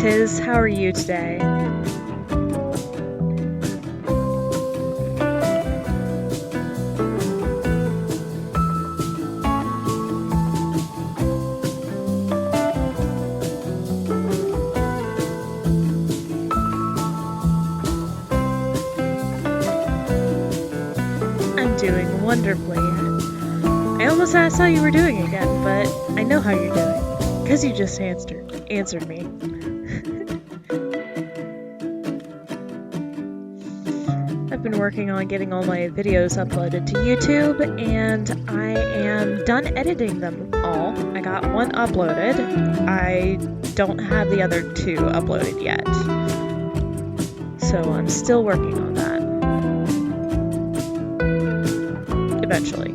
Tiz. How are you today? I'm doing wonderfully. I almost asked how you were doing again, but I know how you're doing, because you just answered me. I've been working on getting all my videos uploaded to YouTube, and I am done editing them all. I got one uploaded. I don't have the other two uploaded yet. So I'm still working on that. Eventually.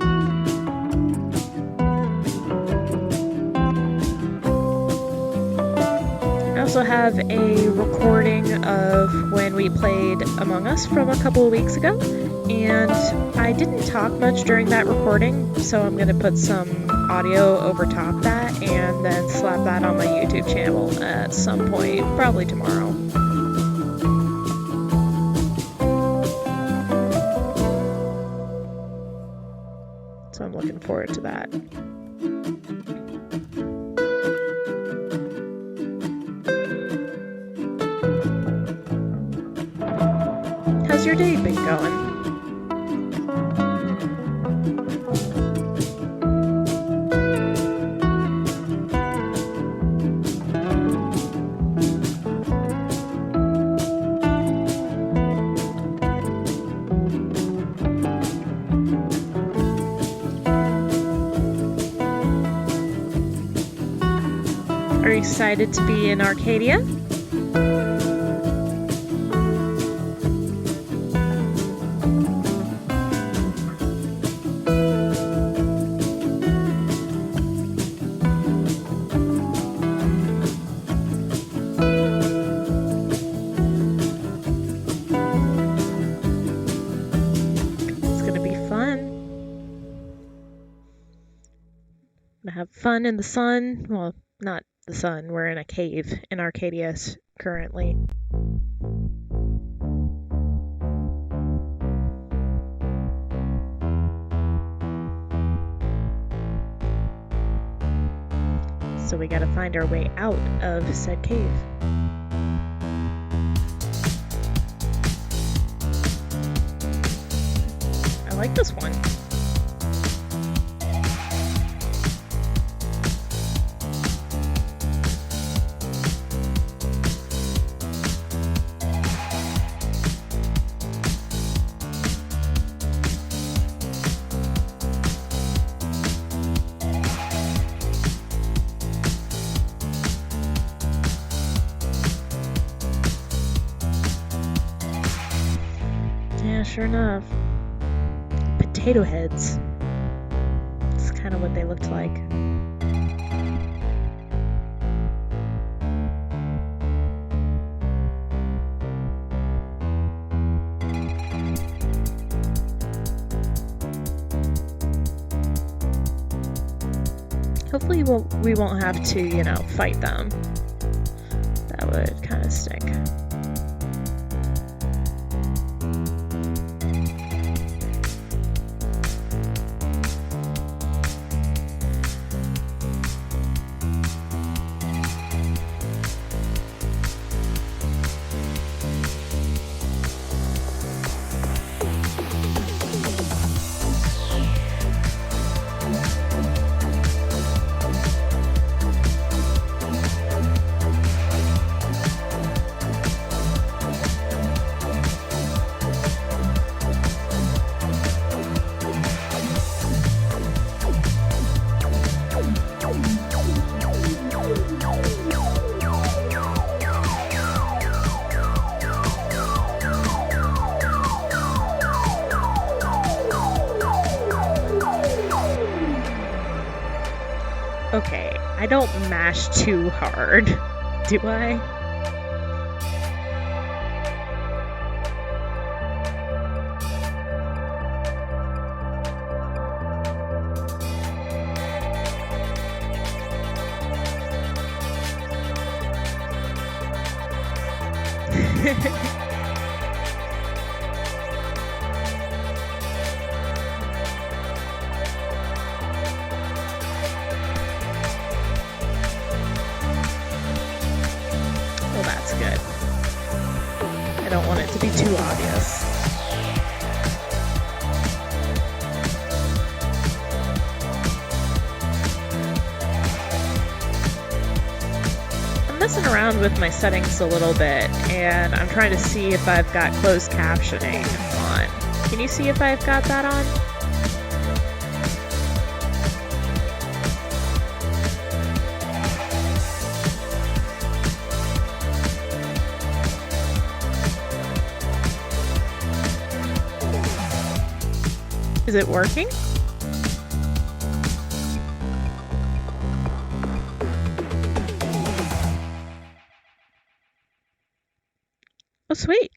I also have a recording of when we played Among Us from a couple of weeks ago, and I didn't talk much during that recording, so I'm going to put some audio over top that and then slap that on my YouTube channel at some point, probably tomorrow. So I'm looking forward to that. How's your day been going? Are you excited to be in Arcadia? Have fun in the sun. Well, not the sun. We're in a cave in Arcadia currently. So we gotta find our way out of said cave. I like this one. Yeah, sure enough. Potato heads. That's kind of what they looked like. Hopefully we won't have to, fight them. That would kind of stink. Okay, I don't mash too hard, do I? Well, that's good. I don't want it to be too obvious. I'm messing around with my settings a little bit, and I'm trying to see if I've got closed captioning on. Can you see if I've got that on? Is it working? Oh, sweet.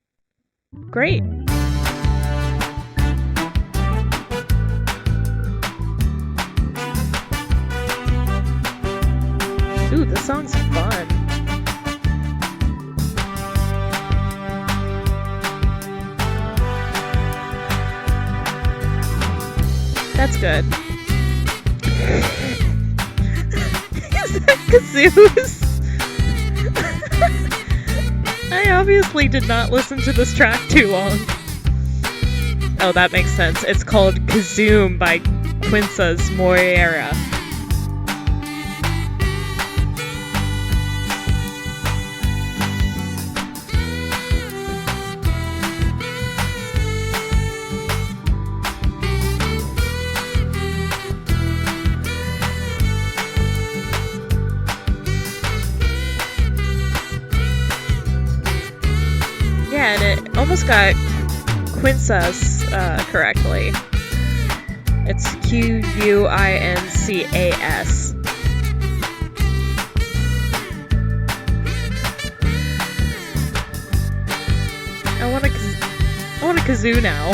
Great. Ooh, this song's fun. That's good. Is that kazoos? I obviously did not listen to this track too long. Oh, that makes sense. It's called Kazoom by Quinzas Moreira. Yeah, and it almost got Quinzas correctly. It's Quincas. I want a kazoo now.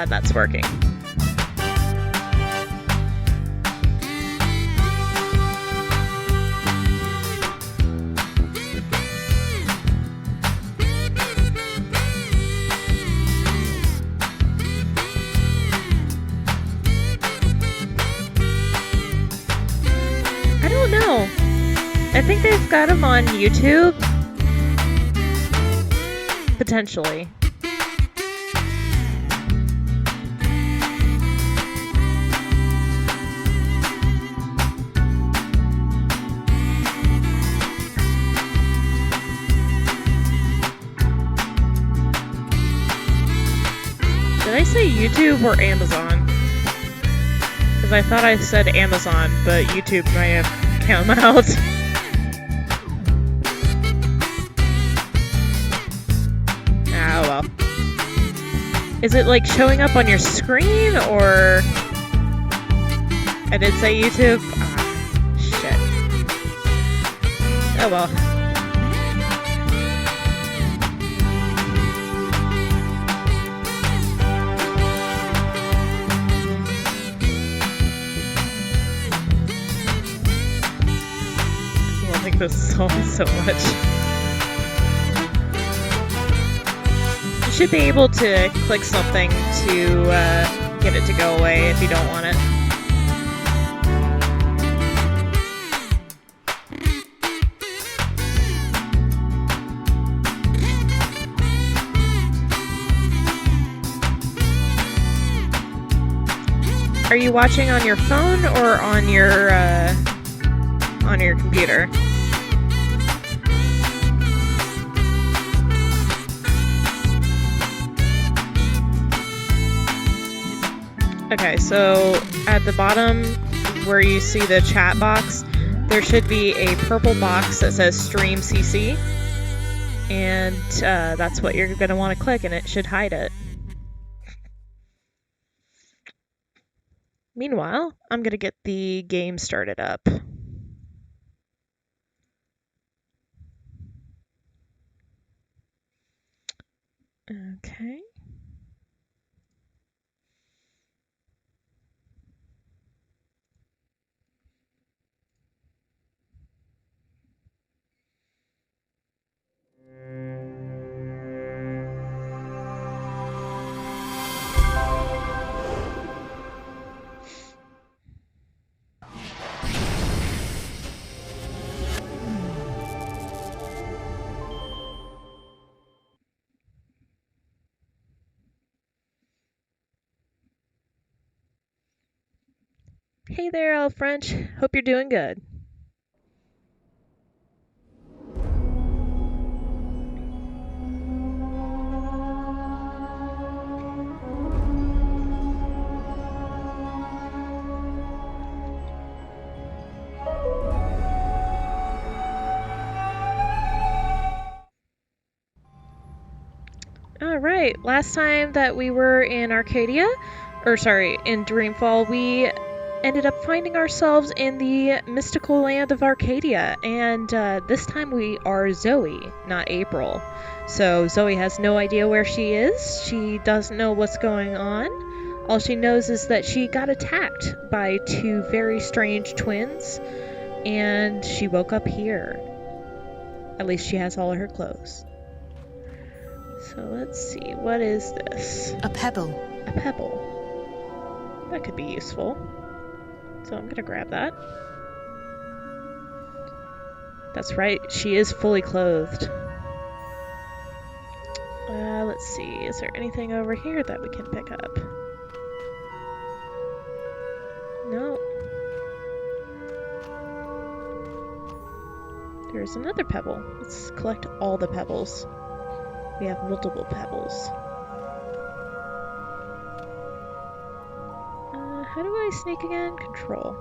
That's working. I don't know. I think they've got them on YouTube. Potentially. Did I say YouTube or Amazon? Because I thought I said Amazon, but YouTube might have come out. Ah, well. Is it like showing up on your screen, or... I did say YouTube? Ah, shit. Oh well. This song so much. You should be able to click something to get it to go away if you don't want it. Are you watching on your phone or on your computer? Okay, so at the bottom where you see the chat box, there should be a purple box that says Stream CC, and that's what you're going to want to click, and it should hide it. Meanwhile, I'm going to get the game started up. Okay. Hey there, Elf French. Hope you're doing good. Alright, last time that we were in Arcadia, in Dreamfall, we ended up finding ourselves in the mystical land of Arcadia, and this time we are Zoe, not April. So Zoe has no idea where she is, she doesn't know what's going on. All she knows is that she got attacked by two very strange twins, and she woke up here. At least she has all of her clothes. So let's see, what is this? A pebble. A pebble. That could be useful. So I'm gonna grab that. That's right, she is fully clothed. Let's see, is there anything over here that we can pick up? No. There's another pebble. Let's collect all the pebbles. We have multiple pebbles. How do I sneak again? Control.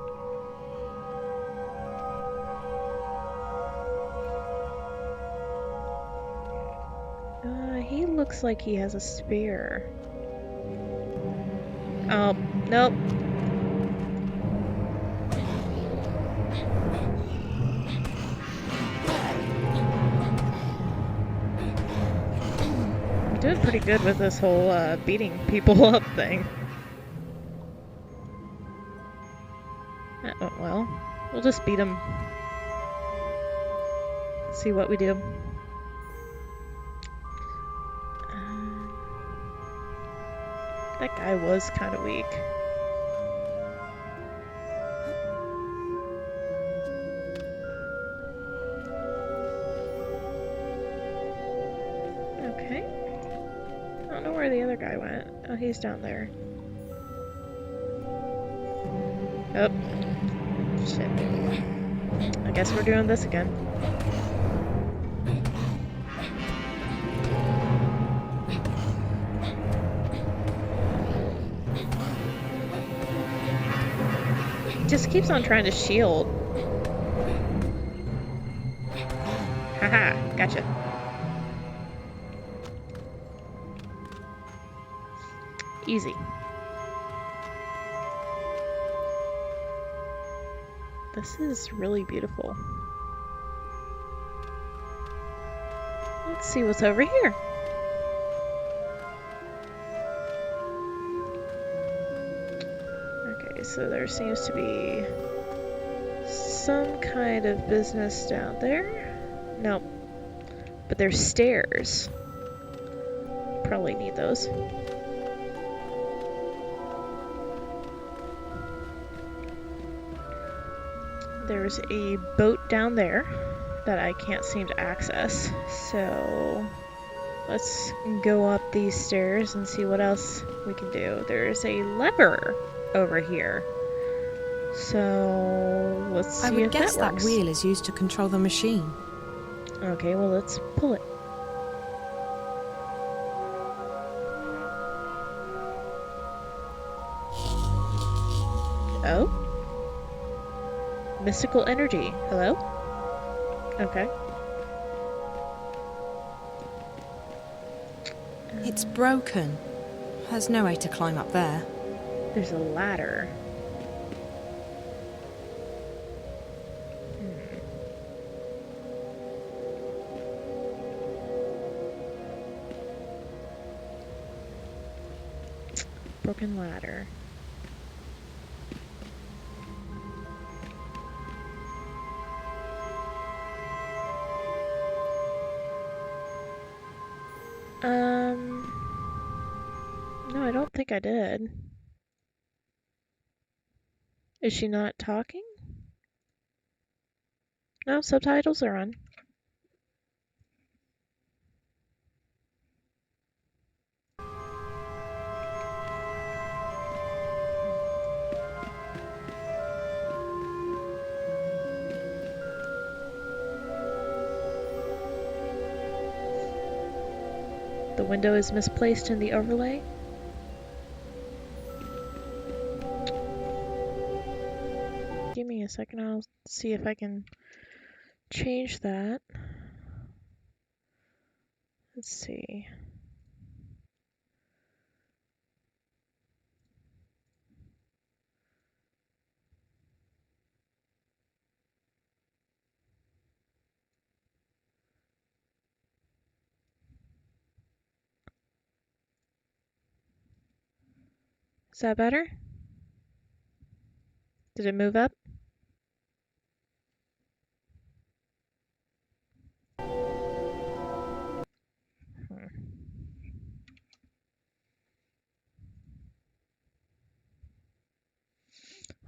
He looks like he has a spear. Oh, nope. I'm doing pretty good with this whole beating people up thing. That went well. We'll just beat him. See what we do. That guy was kind of weak. Okay. I don't know where the other guy went. Oh, he's down there. Oh. Shit. I guess we're doing this again. Just keeps on trying to shield. Haha, gotcha. Easy. This is really beautiful. Let's see what's over here. Okay, so there seems to be some kind of business down there. Nope. But there's stairs. Probably need those. There's a boat down there that I can't seem to access. So let's go up these stairs and see what else we can do. There's a lever over here. So let's see if that works. I would guess that wheel is used to control the machine. Okay, well let's pull it. Oh? Mystical energy. Hello? Okay. It's broken. There's no way to climb up there. There's a ladder. Broken ladder. No, I don't think I did. Is she not talking? No, subtitles are on. The window is misplaced in the overlay. Give me a second, I'll see if I can change that. Let's see. Is that better? Did it move up?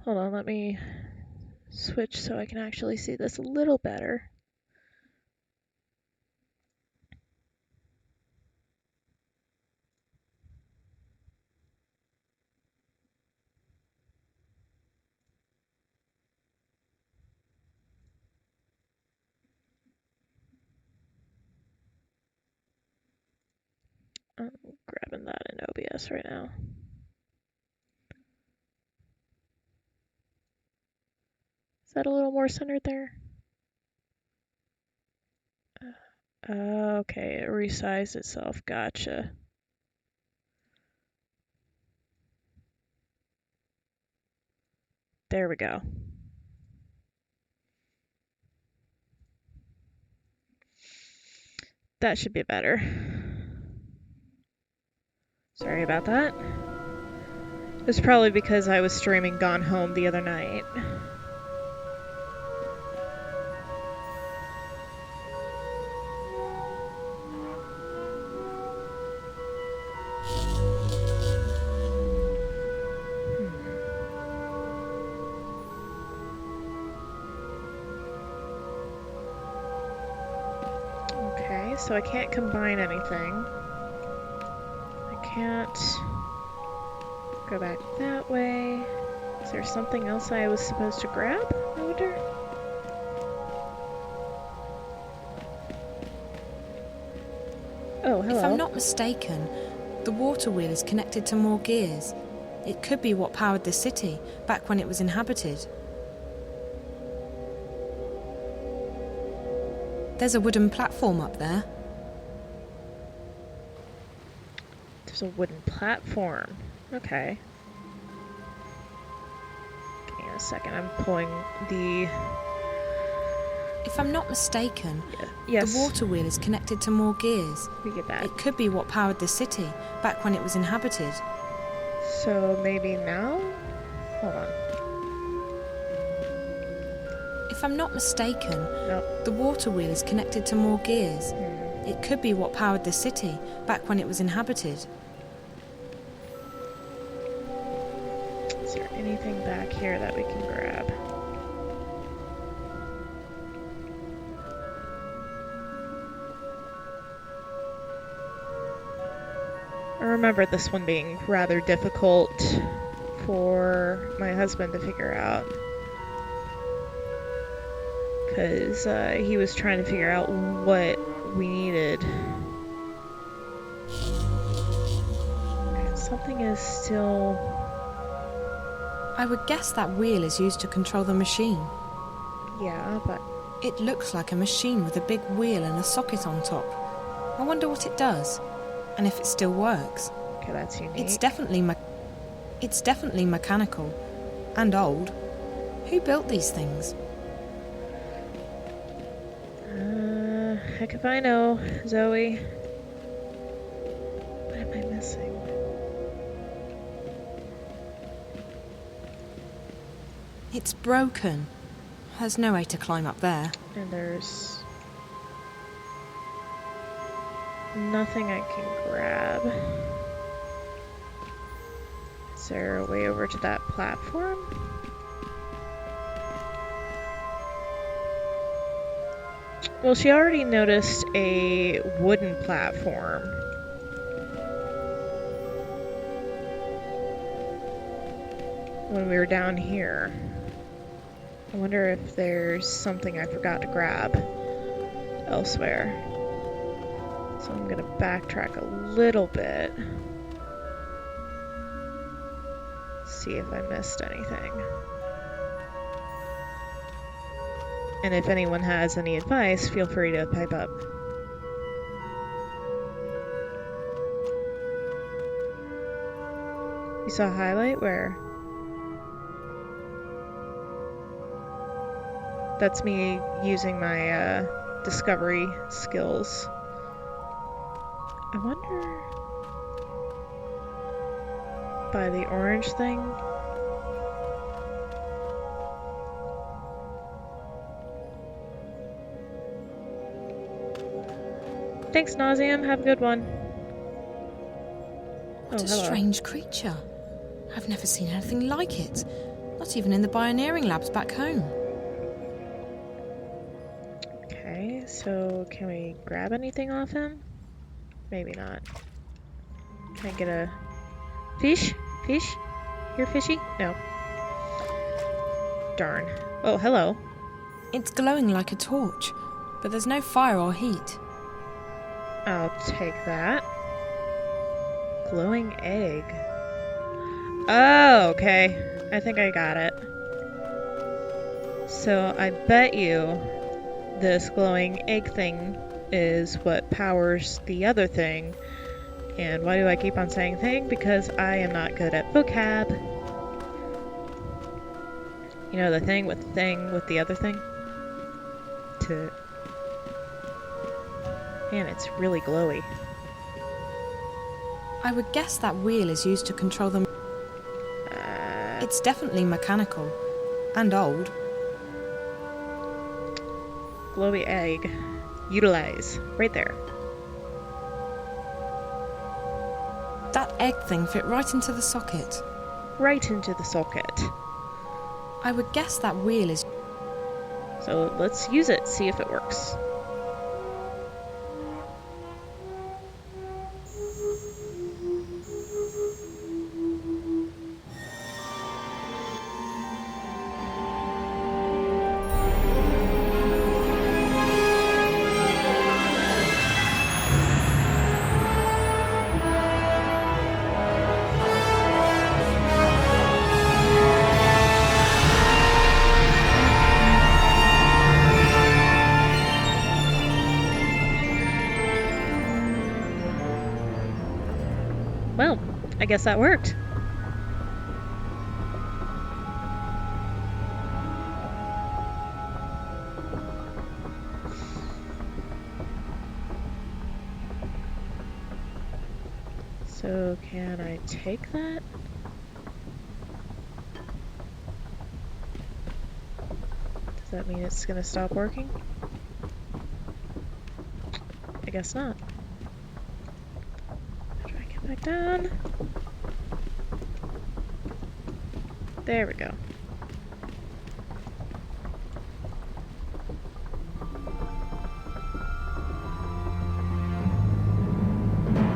Hold on, let me switch so I can actually see this a little better. I'm grabbing that in OBS right now. Is that a little more centered there? Okay, it resized itself. Gotcha. There we go. That should be better. Sorry about that. It's probably because I was streaming Gone Home the other night. Okay, so I can't combine anything. I can't go back that way. Is there something else I was supposed to grab, I wonder? Oh, hello. If I'm not mistaken, the water wheel is connected to more gears. It could be what powered the city back when it was inhabited. There's a wooden platform up there. There's a wooden platform. Okay. Give me a second. I'm pulling the... If I'm not mistaken, Yes. the water wheel is connected to more gears. We get that. It could be what powered the city back when it was inhabited. So maybe now? Hold on. If I'm not mistaken, Nope. the water wheel is connected to more gears. It could be what powered the city back when it was inhabited. Is there anything back here that we can grab? I remember this one being rather difficult for my husband to figure out. Because he was trying to figure out what we needed. Okay, something is still... I would guess that wheel is used to control the machine. Yeah, but... It looks like a machine with a big wheel and a socket on top. I wonder what it does, and if it still works. Okay, that's unique. It's definitely mechanical, and old. Who built these things? Heck if I know, Zoe. What am I missing? It's broken. There's no way to climb up there. And there's nothing I can grab. Is there a way over to that platform? Well, she already noticed a wooden platform. When we were down here. I wonder if there's something I forgot to grab elsewhere. So I'm gonna backtrack a little bit. See if I missed anything. And if anyone has any advice, feel free to pipe up. You saw a highlight where? That's me using my discovery skills. I wonder by the orange thing. Thanks, Nauseam. Have a good one. What a hello. strange creature. I've never seen anything like it. Not even in the pioneering labs back home. Okay, so can we grab anything off him? Maybe not. Can I get a fish? Fish? Here, fishy? No. Darn. Oh, hello. It's glowing like a torch, but there's no fire or heat. I'll take that. Glowing egg. Oh, okay. I think I got it. So I bet you this glowing egg thing is what powers the other thing. And why do I keep on saying thing? Because I am not good at vocab. You know, the thing with the other thing? Man, it's really glowy. I would guess that wheel is used to control them. It's definitely mechanical. And old. Glowy egg. Utilize. Right there. That egg thing fit right into the socket. Right into the socket. I would guess that wheel is... So let's use it, see if it works. Well, I guess that worked. So can I take that? Does that mean it's gonna stop working? I guess not. Try to get back down. There we go.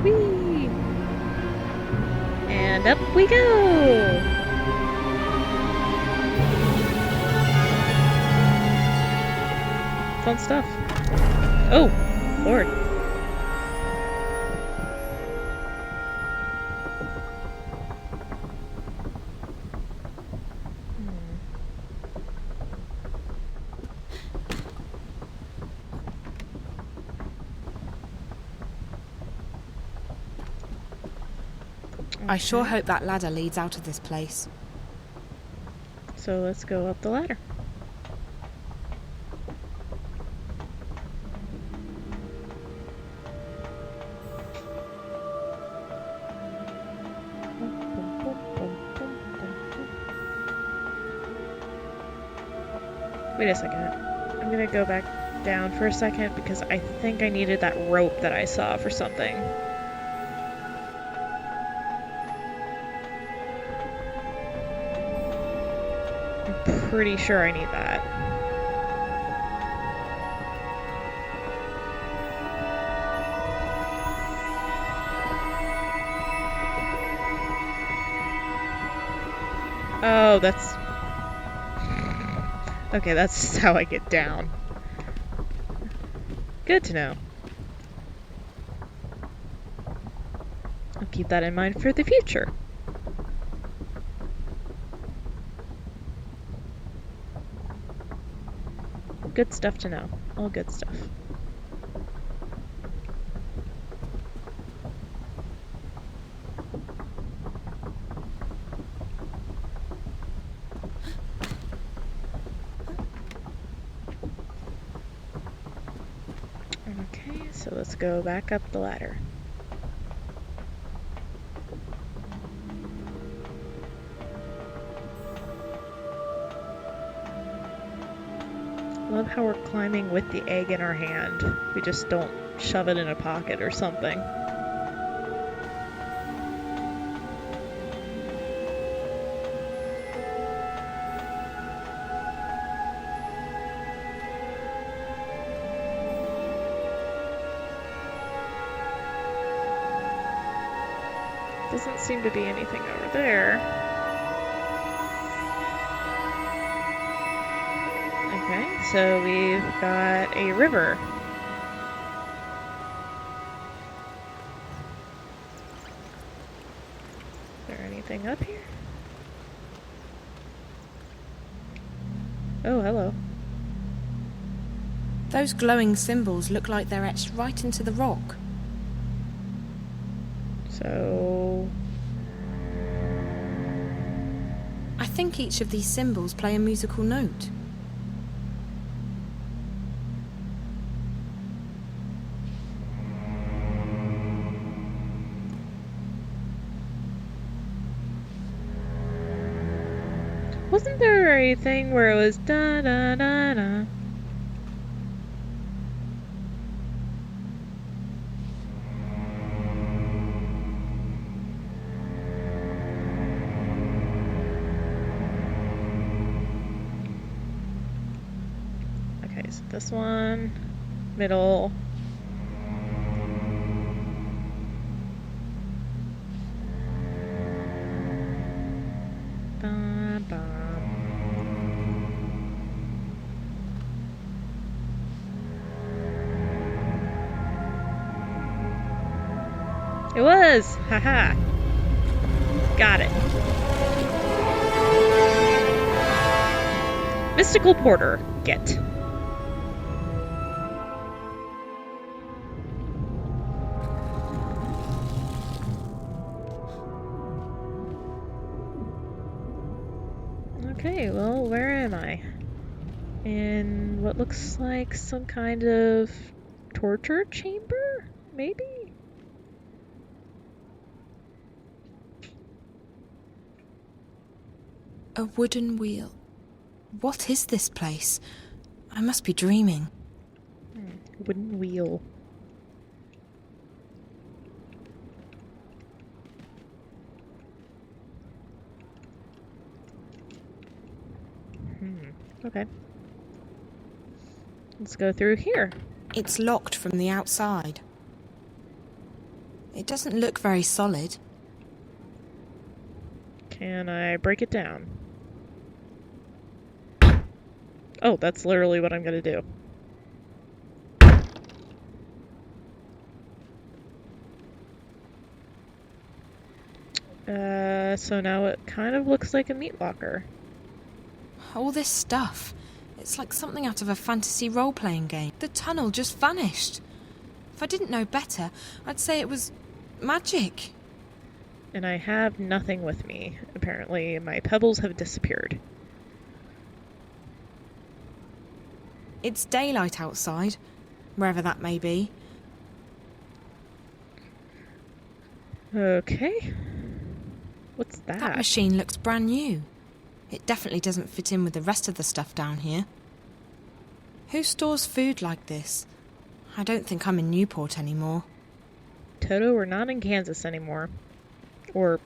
Whee! And up we go! Fun stuff. Oh, Lord. I sure hope that ladder leads out of this place. So let's go up the ladder. Wait a second. I'm gonna go back down for a second because I think I needed that rope that I saw for something. I'm pretty sure I need that. Oh, that's... Okay, that's how I get down. Good to know. I'll keep that in mind for the future. Good stuff to know. All good stuff. Okay, so let's go back up the ladder. Love how we're climbing with the egg in our hand. We just don't shove it in a pocket or something. Doesn't seem to be anything over there. Okay, so we've got a river. Is there anything up here? Oh, hello. Those glowing symbols look like they're etched right into the rock. So... I think each of these symbols play a musical note. Wasn't there a thing where it was da da da da? Okay, so this one, middle. Bum, bum. It was! Haha! Got it. Mystical Porter. Get. Okay, well, where am I? In what looks like some kind of torture chamber? Maybe? A wooden wheel. What is this place? I must be dreaming. Wooden wheel. Okay. Let's go through here. It's locked from the outside. It doesn't look very solid. Can I break it down? Oh, that's literally what I'm gonna do. So now it kind of looks like a meat locker. All this stuff. It's like something out of a fantasy role-playing game. The tunnel just vanished. If I didn't know better, I'd say it was magic. And I have nothing with me. Apparently, my pebbles have disappeared. It's daylight outside, wherever that may be. Okay. What's that? That machine looks brand new. It definitely doesn't fit in with the rest of the stuff down here. Who stores food like this? I don't think I'm in Newport anymore. Toto, we're not in Kansas anymore. Or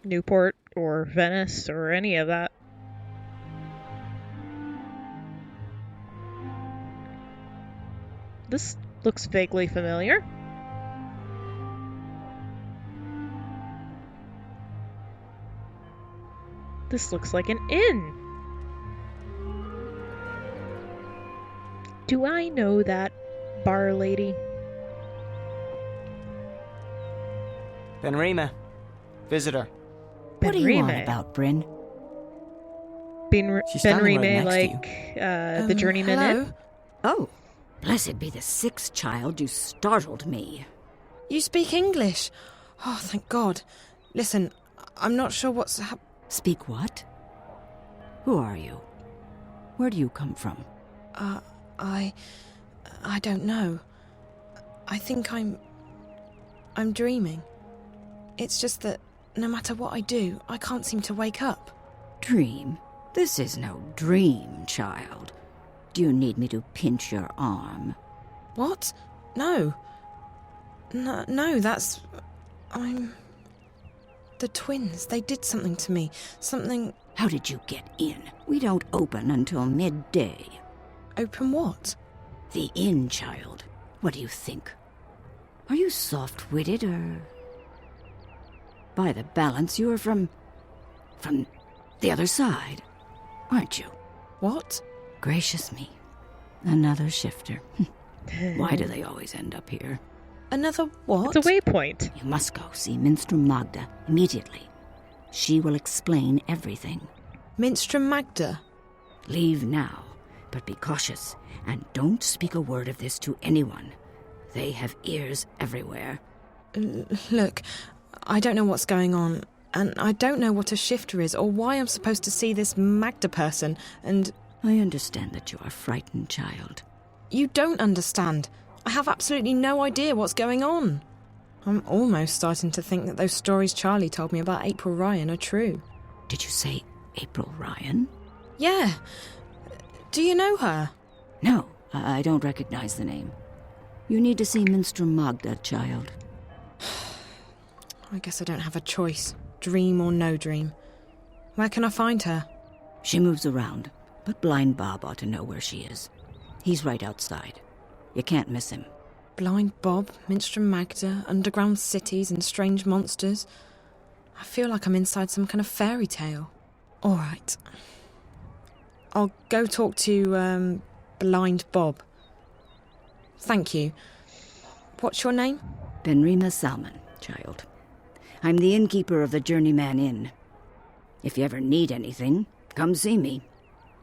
Newport, or Venice, or any of that. This looks vaguely familiar. This looks like an inn. Do I know that bar lady? Benrima. Visitor. What do you want Benrime. about, Bryn? She's standing right Benrime, next to like the journeyman hello? inn? Oh, blessed be the sixth child, you startled me. You speak English? Oh, thank God. Listen, I'm not sure what's Speak what? Who are you? Where do you come from? I don't know. I think I'm dreaming. It's just that no matter what I do, I can't seem to wake up. Dream? This is no dream, child. Do you need me to pinch your arm? What? No. No, that's... The twins, they did something to me. Something... How did you get in? We don't open until midday. Open what? The inn, child. What do you think? Are you soft-witted, or... By the balance, you are from the other side, aren't you? What? Gracious me. Another shifter. Why do they always end up here? Another what? It's a waypoint. You must go see Minstrel Magda immediately. She will explain everything. Minstrel Magda? Leave now, but be cautious, and don't speak a word of this to anyone. They have ears everywhere. Look, I don't know what's going on, and I don't know what a shifter is or why I'm supposed to see this Magda person, and... I understand that you are frightened, child. You don't understand. I have absolutely no idea what's going on. I'm almost starting to think that those stories Charlie told me about April Ryan are true. Did you say April Ryan? Yeah. Do you know her? No, I don't recognize the name. You need to see Minstrel Magda, child. I guess I don't have a choice. Dream or no dream. Where can I find her? She moves around, but Blind Bob ought to know where she is. He's right outside. You can't miss him. Blind Bob, Minstrel Magda, underground cities and strange monsters. I feel like I'm inside some kind of fairy tale. All right. I'll go talk to, Blind Bob. Thank you. What's your name? Benrima Salmon, child. I'm the innkeeper of the Journeyman Inn. If you ever need anything, come see me.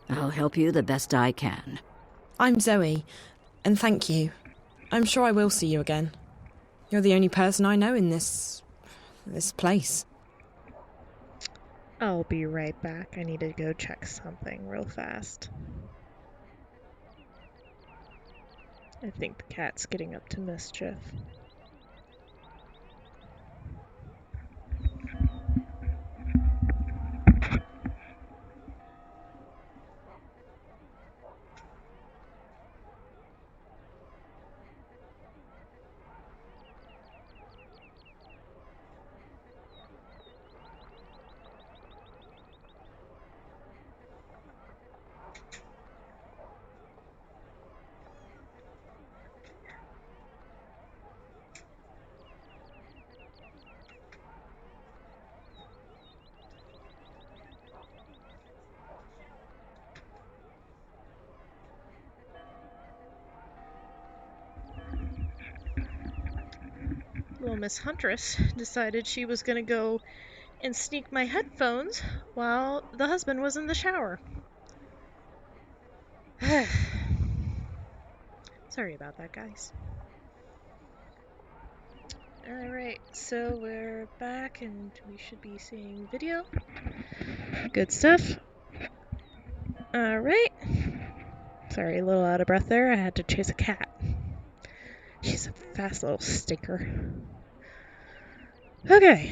I'll help you the best I can. I'm Zoe, and thank you. I'm sure I will see you again. You're the only person I know in this place. I'll be right back. I need to go check something real fast. I think the cat's getting up to mischief. Well, Miss Huntress decided she was going to go and sneak my headphones while the husband was in the shower. Sorry about that, guys. Alright, so we're back and we should be seeing video. Good stuff. Alright. Sorry, a little out of breath there. I had to chase a cat. She's a fast little stinker. Okay.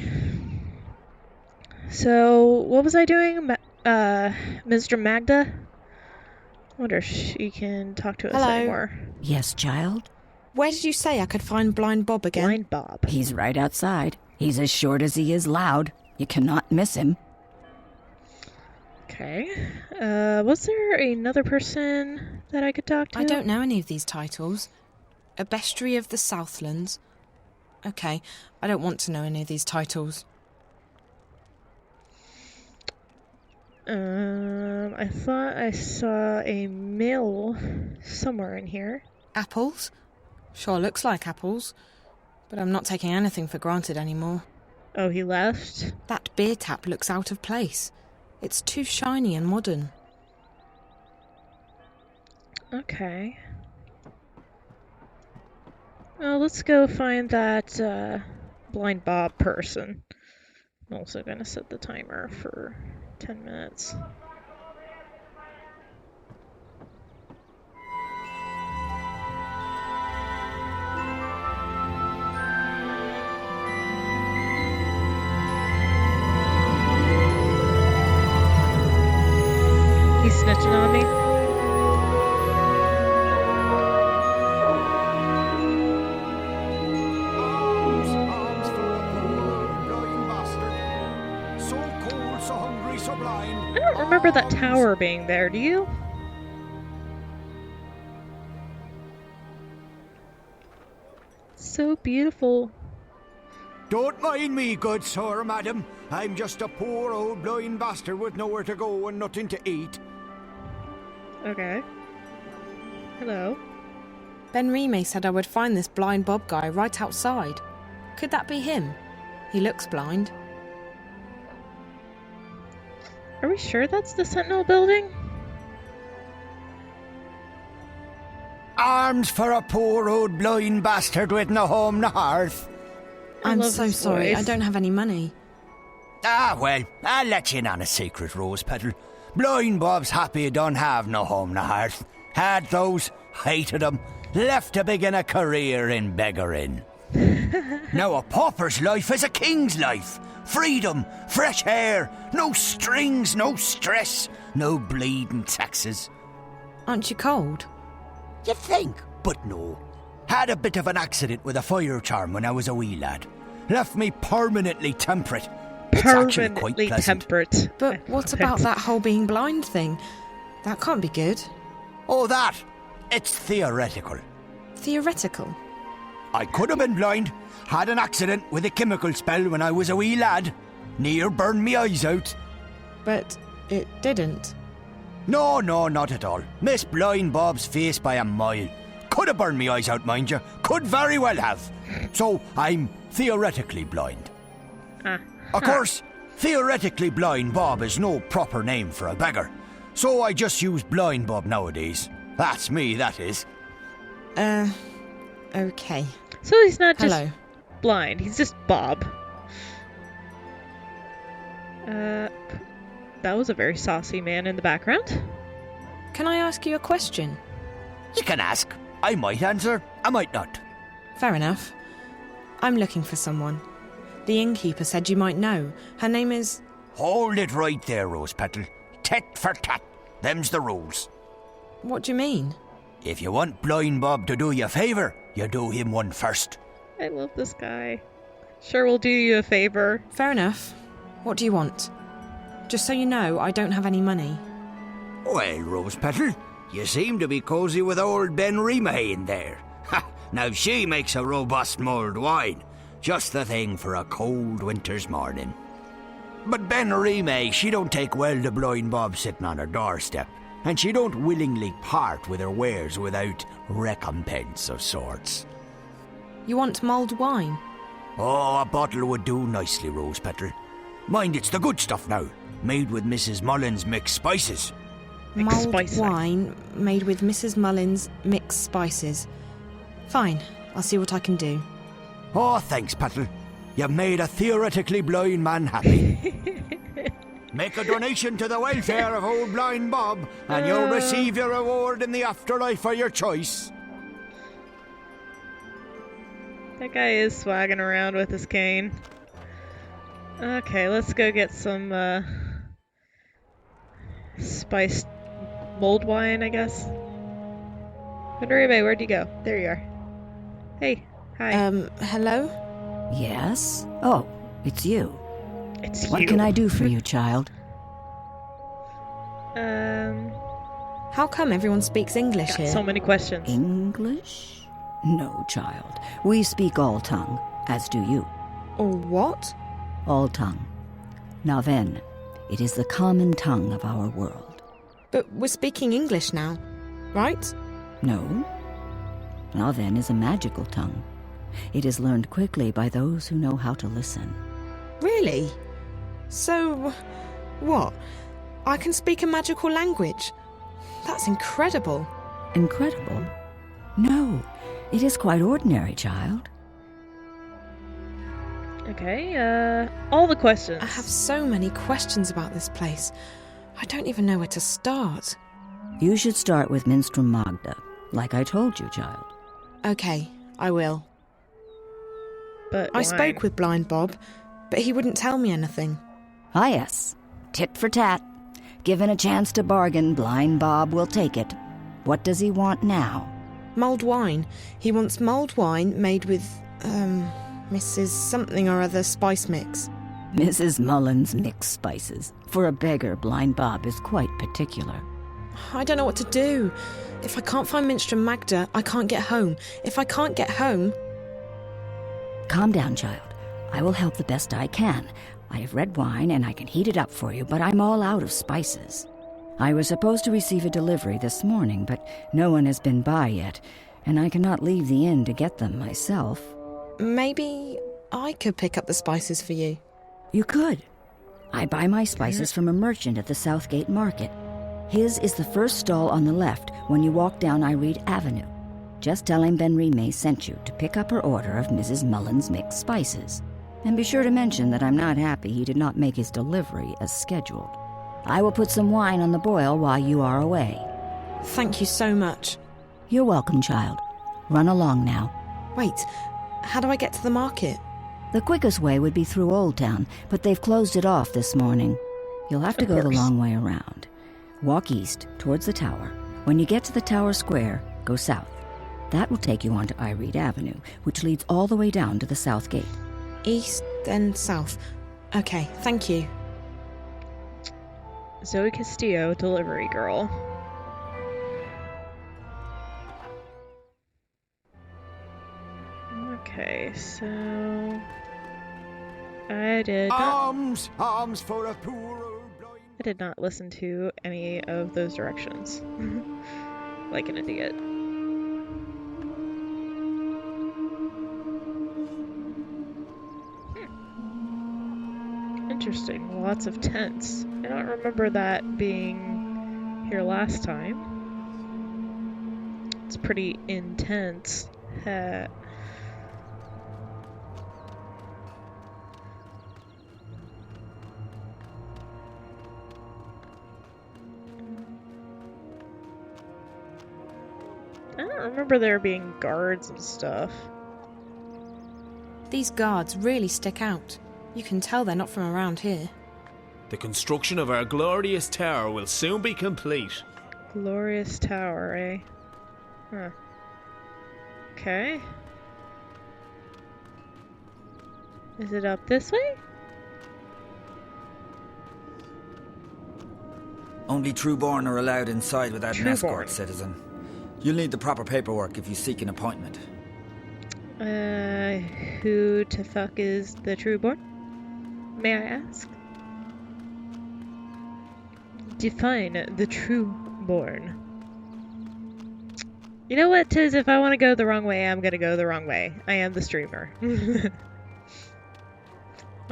So, what was I doing? Mr. Magda? wonder if she can talk to us Hello? anymore. Yes, child? Where did you say I could find Blind Bob again? Blind Bob. He's right outside. He's as short as he is loud. You cannot miss him. Okay. Was there another person that I could talk to? I don't know any of these titles. A Bestiary of the Southlands. Okay, I don't want to know any of these titles. I thought I saw a mill somewhere in here. Apples? Sure looks like apples. But I'm not taking anything for granted anymore. Oh, he left? That beer tap looks out of place. It's too shiny and modern. Okay. Well, let's go find that Blind Bob person. I'm also going to set the timer for 10 minutes. He's snitching on me. Arms for a poor blind bastard. So cold, so hungry, so blind. I don't remember that tower being there, do you? So beautiful. Don't mind me, good sir, madam. I'm just a poor old blind bastard with nowhere to go and nothing to eat. Okay. Hello. Ben Rime said I would find this Blind Bob guy right outside. Could that be him? He looks blind. Are we sure that's the Sentinel building? Arms for a poor old blind bastard with no home, no hearth. I I'm love so his sorry, voice. I don't have any money. Ah, well, I'll let you in on a secret, Rose Petal. Blind Bob's happy he don't have no home, no hearth. Had those, hated them, left to begin a career in beggaring. Now a pauper's life is a king's life. Freedom, fresh air, no strings, no stress, no bleeding taxes. Aren't you cold? You think, but no. Had a bit of an accident with a fire charm when I was a wee lad. Left me permanently temperate. It's actually quite Permanently pleasant. temperate. But what about that whole being blind thing? That can't be good. Oh, that. It's theoretical. Theoretical. I could have been blind. Had an accident with a chemical spell when I was a wee lad. Near burned me eyes out. But it didn't. No, not at all. Missed Blind Bob's face by a mile. Could have burned me eyes out, mind you. Could very well have. So I'm theoretically blind. Of course, theoretically blind Bob is no proper name for a beggar. So I just use Blind Bob nowadays. That's me, that is. Okay. So he's not just Hello. blind, he's just Bob. That was a very saucy man in the background. Can I ask you a question? You can ask. I might answer, I might not. Fair enough. I'm looking for someone. The innkeeper said you might know. Her name is... Hold it right there, Rose Petal. Tit for tat. Them's the rules. What do you mean? If you want Blind Bob to do you a favour, you do him one first. I love this guy. Sure, we'll do you a favor. Fair enough. What do you want? Just so you know, I don't have any money. Well, Rose Petal, you seem to be cosy with old Ben Rime in there. Ha! Now she makes a robust mulled wine. Just the thing for a cold winter's morning. But Ben Rime, she don't take well to Blind Bob sitting on her doorstep. And she don't willingly part with her wares without recompense of sorts. You want mulled wine? Oh, a bottle would do nicely, Rose Petal. Mind, it's the good stuff now. Made with Mrs. Mullins' mixed spices. Mixed Mulled spices. wine made with Mrs. Mullins' mixed spices. Fine, I'll see what I can do. Oh, thanks, Petal. You've made a theoretically blind man happy. Make a donation to the welfare of old Blind Bob, and you'll receive your reward in the afterlife for your choice. That guy is swagging around with his cane. Okay, let's go get some spiced Mulled wine, I guess. Benrime, where'd you go? There you are. Hey. Hi. Hello? Yes? Oh, it's you. It's What you. can I do for you, child? How come everyone speaks English Got here? so many questions. English? No, child. We speak all tongue, as do you. Or what? All tongue. Now then, it is the common tongue of our world. But we're speaking English now, right? No. Now then is a magical tongue. It is learned quickly by those who know how to listen. Really? So, what? I can speak a magical language? That's incredible. Incredible? No, it is quite ordinary, child. Okay, all the questions. I have so many questions about this place. I don't even know where to start. You should start with Minstrel Magda, like I told you, child. Okay, I will. But I wine. spoke with Blind Bob, but he wouldn't tell me anything. Ah, yes. Tit for tat. Given a chance to bargain, Blind Bob will take it. What does he want now? Mulled wine. He wants mulled wine made with, Mrs. Something or other spice mix. Mrs. Mullins mixed spices. For a beggar, Blind Bob is quite particular. I don't know what to do. If I can't find Minstrel Magda, I can't get home. If I can't get home... Calm down, child. I will help the best I can. I have red wine and I can heat it up for you, but I'm all out of spices. I was supposed to receive a delivery this morning, but no one has been by yet, and I cannot leave the inn to get them myself. Maybe I could pick up the spices for you. You could. I buy my spices from a merchant at the Southgate Market. His is the first stall on the left when you walk down Irede Avenue. Just tell him Benrime sent you to pick up her order of Mrs. Mullins' mixed spices. And be sure to mention that I'm not happy he did not make his delivery as scheduled. I will put some wine on the boil while you are away. Thank you so much. You're welcome, child. Run along now. Wait, how do I get to the market? The quickest way would be through Old Town, but they've closed it off this morning. You'll have to Of go the course. long way around. Walk east towards the tower. When you get to the tower square, go south. That will take you onto Irede Avenue, which leads all the way down to the South Gate. East, then south. Okay, thank you. Zoe Castillo, delivery girl. Okay, so I did not, Alms for a poor old blind. I did not listen to any of those directions. Like an idiot. Interesting. Lots of tents. I don't remember that being here last time. It's pretty intense. I don't remember there being guards and stuff. These guards really stick out. You can tell they're not from around here. The construction of our glorious tower will soon be complete. Glorious tower, eh? Huh. Okay. Is it up this way? Only Trueborn are allowed inside without an Trueborn. escort, citizen. You'll need the proper paperwork if you seek an appointment. Who to fuck is the Trueborn? May I ask? Define the Trueborn. You know what, Tiz? If I want to go the wrong way, I'm gonna go the wrong way. I am the streamer. I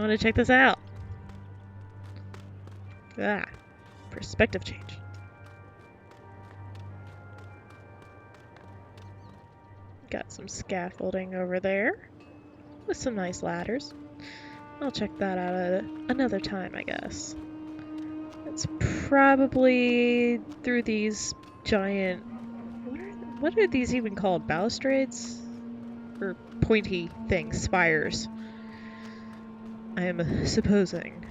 want to check this out. Ah, perspective change. Got some scaffolding over there with some nice ladders. I'll check that out at another time, I guess. It's probably through these giant... What are these even called? Balustrades? Or pointy things? Spires? I am supposing.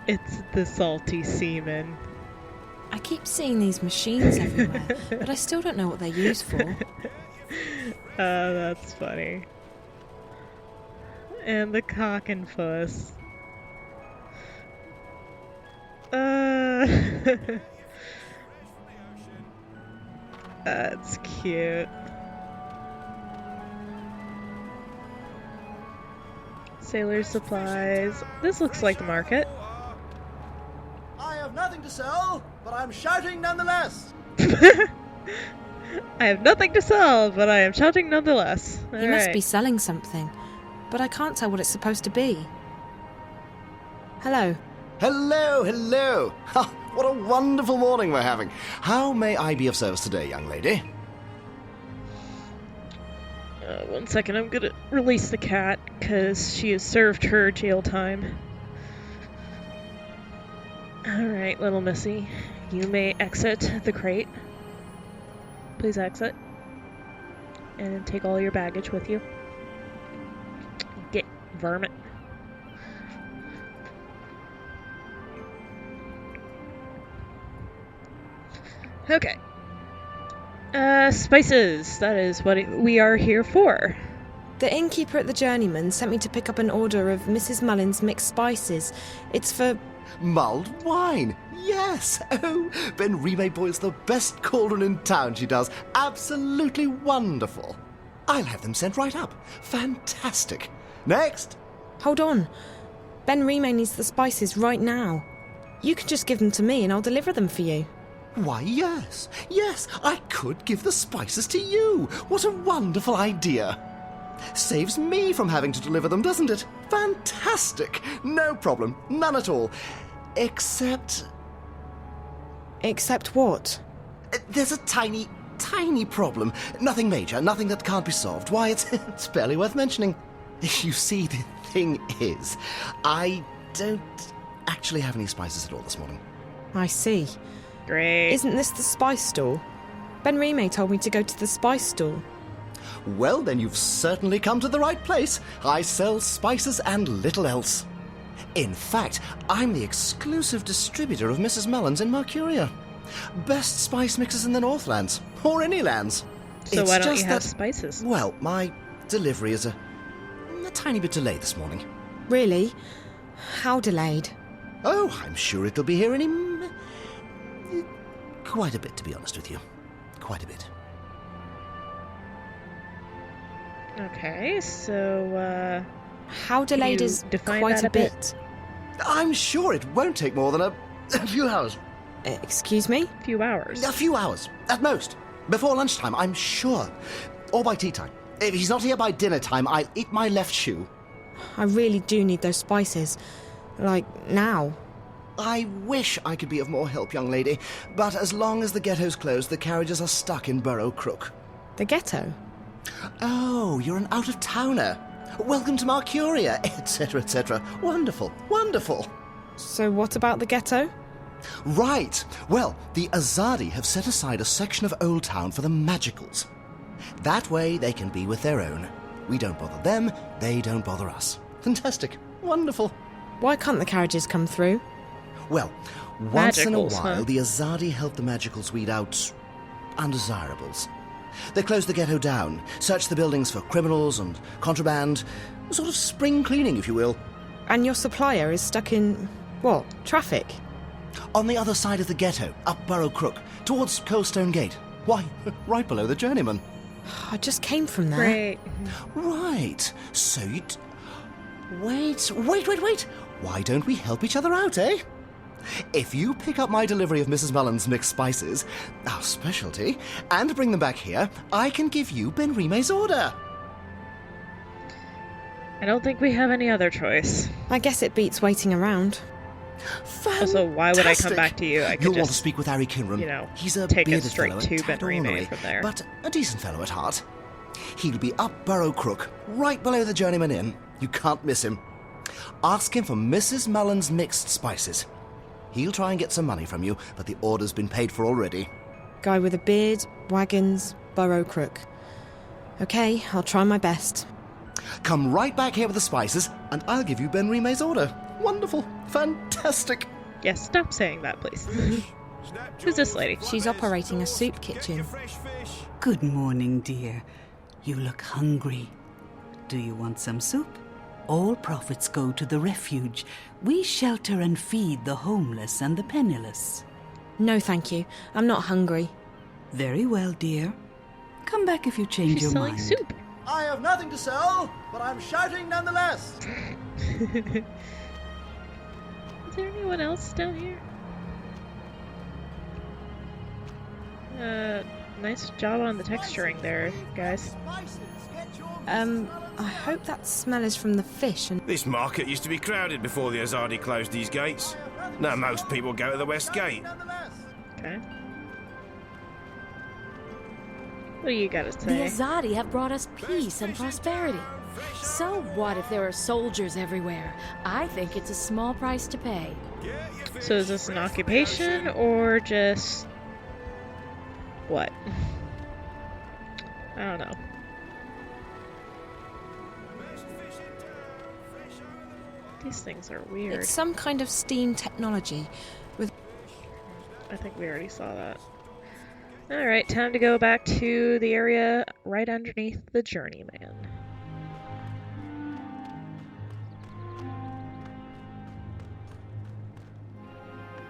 It's the salty semen. I keep seeing these machines everywhere, but I still don't know what they're used for. That's funny. And the cock and fuss. That's cute. Sailor supplies. This looks like the market. I have nothing to sell, but I'm shouting nonetheless. I have nothing to sell, but I am shouting nonetheless. You must be selling something, but I can't tell what it's supposed to be. Hello. Hello, hello. Ha, what a wonderful morning we're having. How may I be of service today, young lady? One second, I'm gonna release the cat, because she has served her jail time. Alright, little missy. You may exit the crate. Please exit. And take all your baggage with you. Get vermin. Okay. Spices. That is what we are here for. The innkeeper at the Journeyman sent me to pick up an order of Mrs. Mullen's mixed spices. It's for... Mulled wine. Yes. Oh, Ben Remay boils the best cauldron in town, she does. Absolutely wonderful. I'll have them sent right up. Fantastic. Next. Hold on. Ben Remay needs the spices right now. You can just give them to me and I'll deliver them for you. Why, yes. Yes, I could give the spices to you. What a wonderful idea. Saves me from having to deliver them, doesn't it? Fantastic. No problem. None at all. Except... Except what? There's a tiny problem. Nothing major, nothing that can't be solved. Why, it's barely worth mentioning. You see, the thing is, I don't actually have any spices at all this morning. I see. Great. Isn't this the spice store? Ben Remay told me to go to the spice store. Well, then you've certainly come to the right place. I sell spices and little else. In fact, I'm the exclusive distributor of Mrs. Mullen's in Mercuria. Best spice mixes in the Northlands, or any lands. So It's why don't just you have that- spices? Well, my delivery is a tiny bit delayed this morning. Really? How delayed? Oh, I'm sure it'll be here any... quite a bit, to be honest with you. Quite a bit. Okay, so, How delayed you is define quite that a a bit? bit. I'm sure it won't take more than a few hours. Excuse me? few hours. A few hours, at most. Before lunchtime, I'm sure. Or by tea time. If he's not here by dinner time, I'll eat my left shoe. I really do need those spices. Like, now. I wish I could be of more help, young lady, but as long as the ghetto's closed, the carriages are stuck in Burrow Crook. The ghetto? Oh, you're an out-of-towner. Welcome to Mercuria, etc., etc. Wonderful, wonderful. So what about the ghetto? Right. Well, the Azadi have set aside a section of Old Town for the Magicals. That way they can be with their own. We don't bother them, they don't bother us. Fantastic. Wonderful. Why can't the carriages come through? Well, once in a Magicals, while, huh? the Azadi help the Magicals weed out undesirables. They close the ghetto down, search the buildings for criminals and contraband, sort of spring cleaning, if you will. And your supplier is stuck in... what? Traffic? On the other side of the ghetto, up Burrow Crook, towards Coldstone Gate. Why, right below the Journeyman. I just came from there. Great. Right, so you'd... Wait. Why don't we help each other out, eh? If you pick up my delivery of Mrs. Mullen's mixed spices, our specialty, and bring them back here, I can give you Ben Remay's order. I don't think we have any other choice. I guess it beats waiting around. Fantastic. Also, why would I come back to you? I could You'll want to just, speak with Harry Kinran. you know, He's a take it bearded straight fellow, to a tad Ben Remay ornery, from there. but a decent fellow at heart. He'll be up Burrow Crook, right below the Journeyman Inn. You can't miss him. Ask him for Mrs. Mullen's mixed spices. He'll try and get some money from you, but the order's been paid for already. Guy with a beard, wagons, Burrow Crook. Okay, I'll try my best. Come right back here with the spices, and I'll give you Ben Rime's order. Wonderful. Fantastic. Yes, stop saying that, please. Who's this lady? She's operating a soup kitchen. Good morning, dear. You look hungry. Do you want some soup? All profits go to the refuge. We shelter and feed the homeless and the penniless. No, thank you. I'm not hungry. Very well, dear. Come back if you change She's your selling mind. soup. I have nothing to sell, but I'm shouting nonetheless. Is there anyone else down here? Nice job on the texturing there, guys. I hope that smell is from the fish and... This market used to be crowded before the Arcadia closed these gates. Now most people go to the West Gate. Okay. What do you gotta The say? Azadi have brought us peace and prosperity. So what if there are soldiers everywhere? I think it's a small price to pay. So is this an occupation or just what? I don't know. These things are weird. It's some kind of steam technology. I think we already saw that. Alright, time to go back to the area right underneath the journeyman.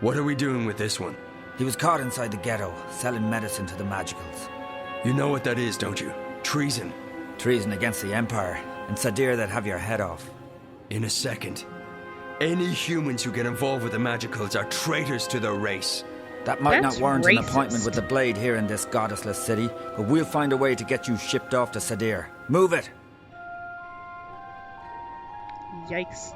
What are we doing with this one? He was caught inside the ghetto, selling medicine to the magicals. You know what that is, don't you? Treason. Treason against the Empire. And Sadir, they'd have your head off. In a second. Any humans who get involved with the magicals are traitors to their race. That might That's not warrant an racist. appointment with the Blade here in this goddessless city, but we'll find a way to get you shipped off to Sadir. Move it! Yikes.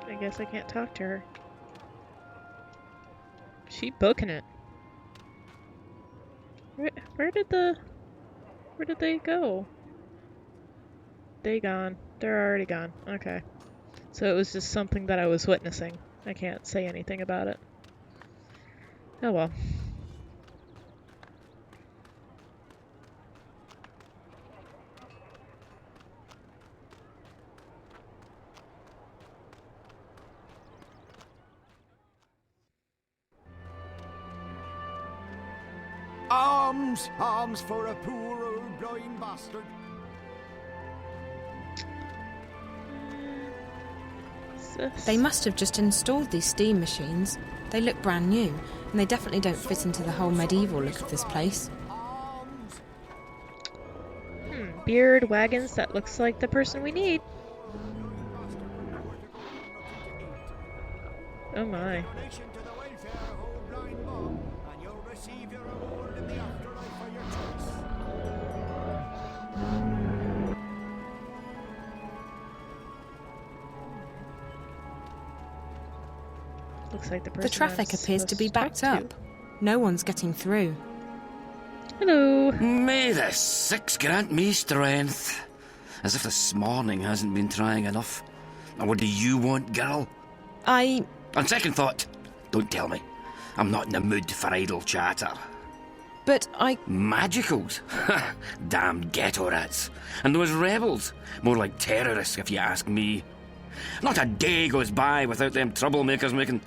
I guess I can't talk to her. She booking it. Where did they go? They gone. They're already gone. Okay. So it was just something that I was witnessing. I can't say anything about it. Oh well. Arms! Arms for a poor old blind bastard. What's this? They must have just installed these steam machines. They look brand new, and they definitely don't fit into the whole medieval look of this place. Beard wagons, that looks like the person we need. Oh my. Looks like the person The traffic I'm appears to be supposed backed talk up. No one's getting through. Hello. May the six grant me strength. As if this morning hasn't been trying enough. And what do you want, girl? On second thought, don't tell me. I'm not in the mood for idle chatter. But Magicals? Damned ghetto rats. And those rebels? More like terrorists, if you ask me. Not a day goes by without them troublemakers making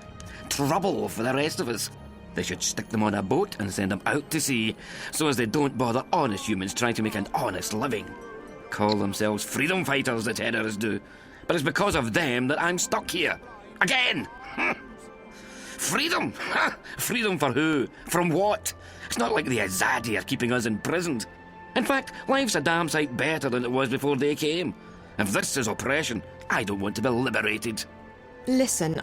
trouble for the rest of us. They should stick them on a boat and send them out to sea, so as they don't bother honest humans trying to make an honest living. Call themselves freedom fighters, the terrorists do. But it's because of them that I'm stuck here. Again! Freedom? Freedom for who? From what? It's not like the Azadi are keeping us imprisoned. In fact, life's a damn sight better than it was before they came. If this is oppression, I don't want to be liberated. listen,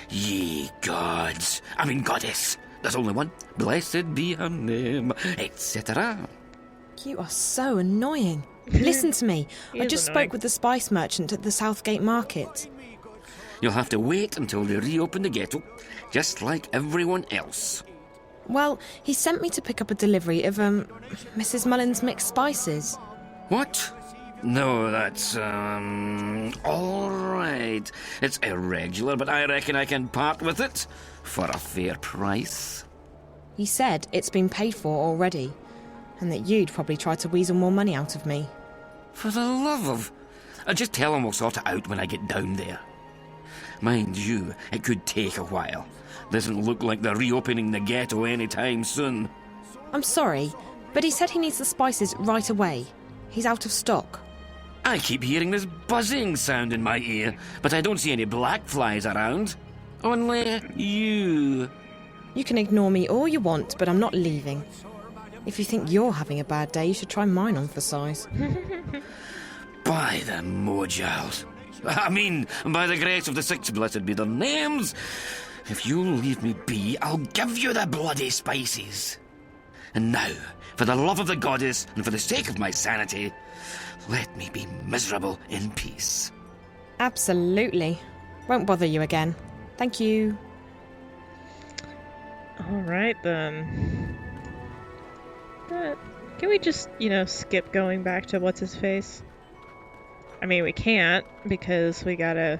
Ye gods, goddess. There's only one. Blessed be her name, etc. You are so annoying. Listen to me. He I is just annoying. spoke with the spice merchant at the Southgate Market. You'll have to wait until they reopen the ghetto, just like everyone else. Well, he sent me to pick up a delivery of, Mrs. Mullen's mixed spices. What? No, that's, all right. It's irregular, but I reckon I can part with it for a fair price. He said it's been paid for already, and that you'd probably try to weasel more money out of me. For the love of... I'll just tell him we'll sort it out when I get down there. Mind you, it could take a while. Doesn't look like they're reopening the ghetto anytime soon. I'm sorry, but he said he needs the spices right away. He's out of stock. I keep hearing this buzzing sound in my ear, but I don't see any black flies around. Only you. You can ignore me all you want, but I'm not leaving. If you think you're having a bad day, you should try mine on for size. By the Mojiles. I mean, by the grace of the six blessed be their names. If you'll leave me be, I'll give you the bloody spices. And now, for the love of the goddess and for the sake of my sanity, let me be miserable in peace. Absolutely. Won't bother you again. Thank you. Alright then. But can we just, skip going back to what's-his-face? I mean, we can't, because we gotta...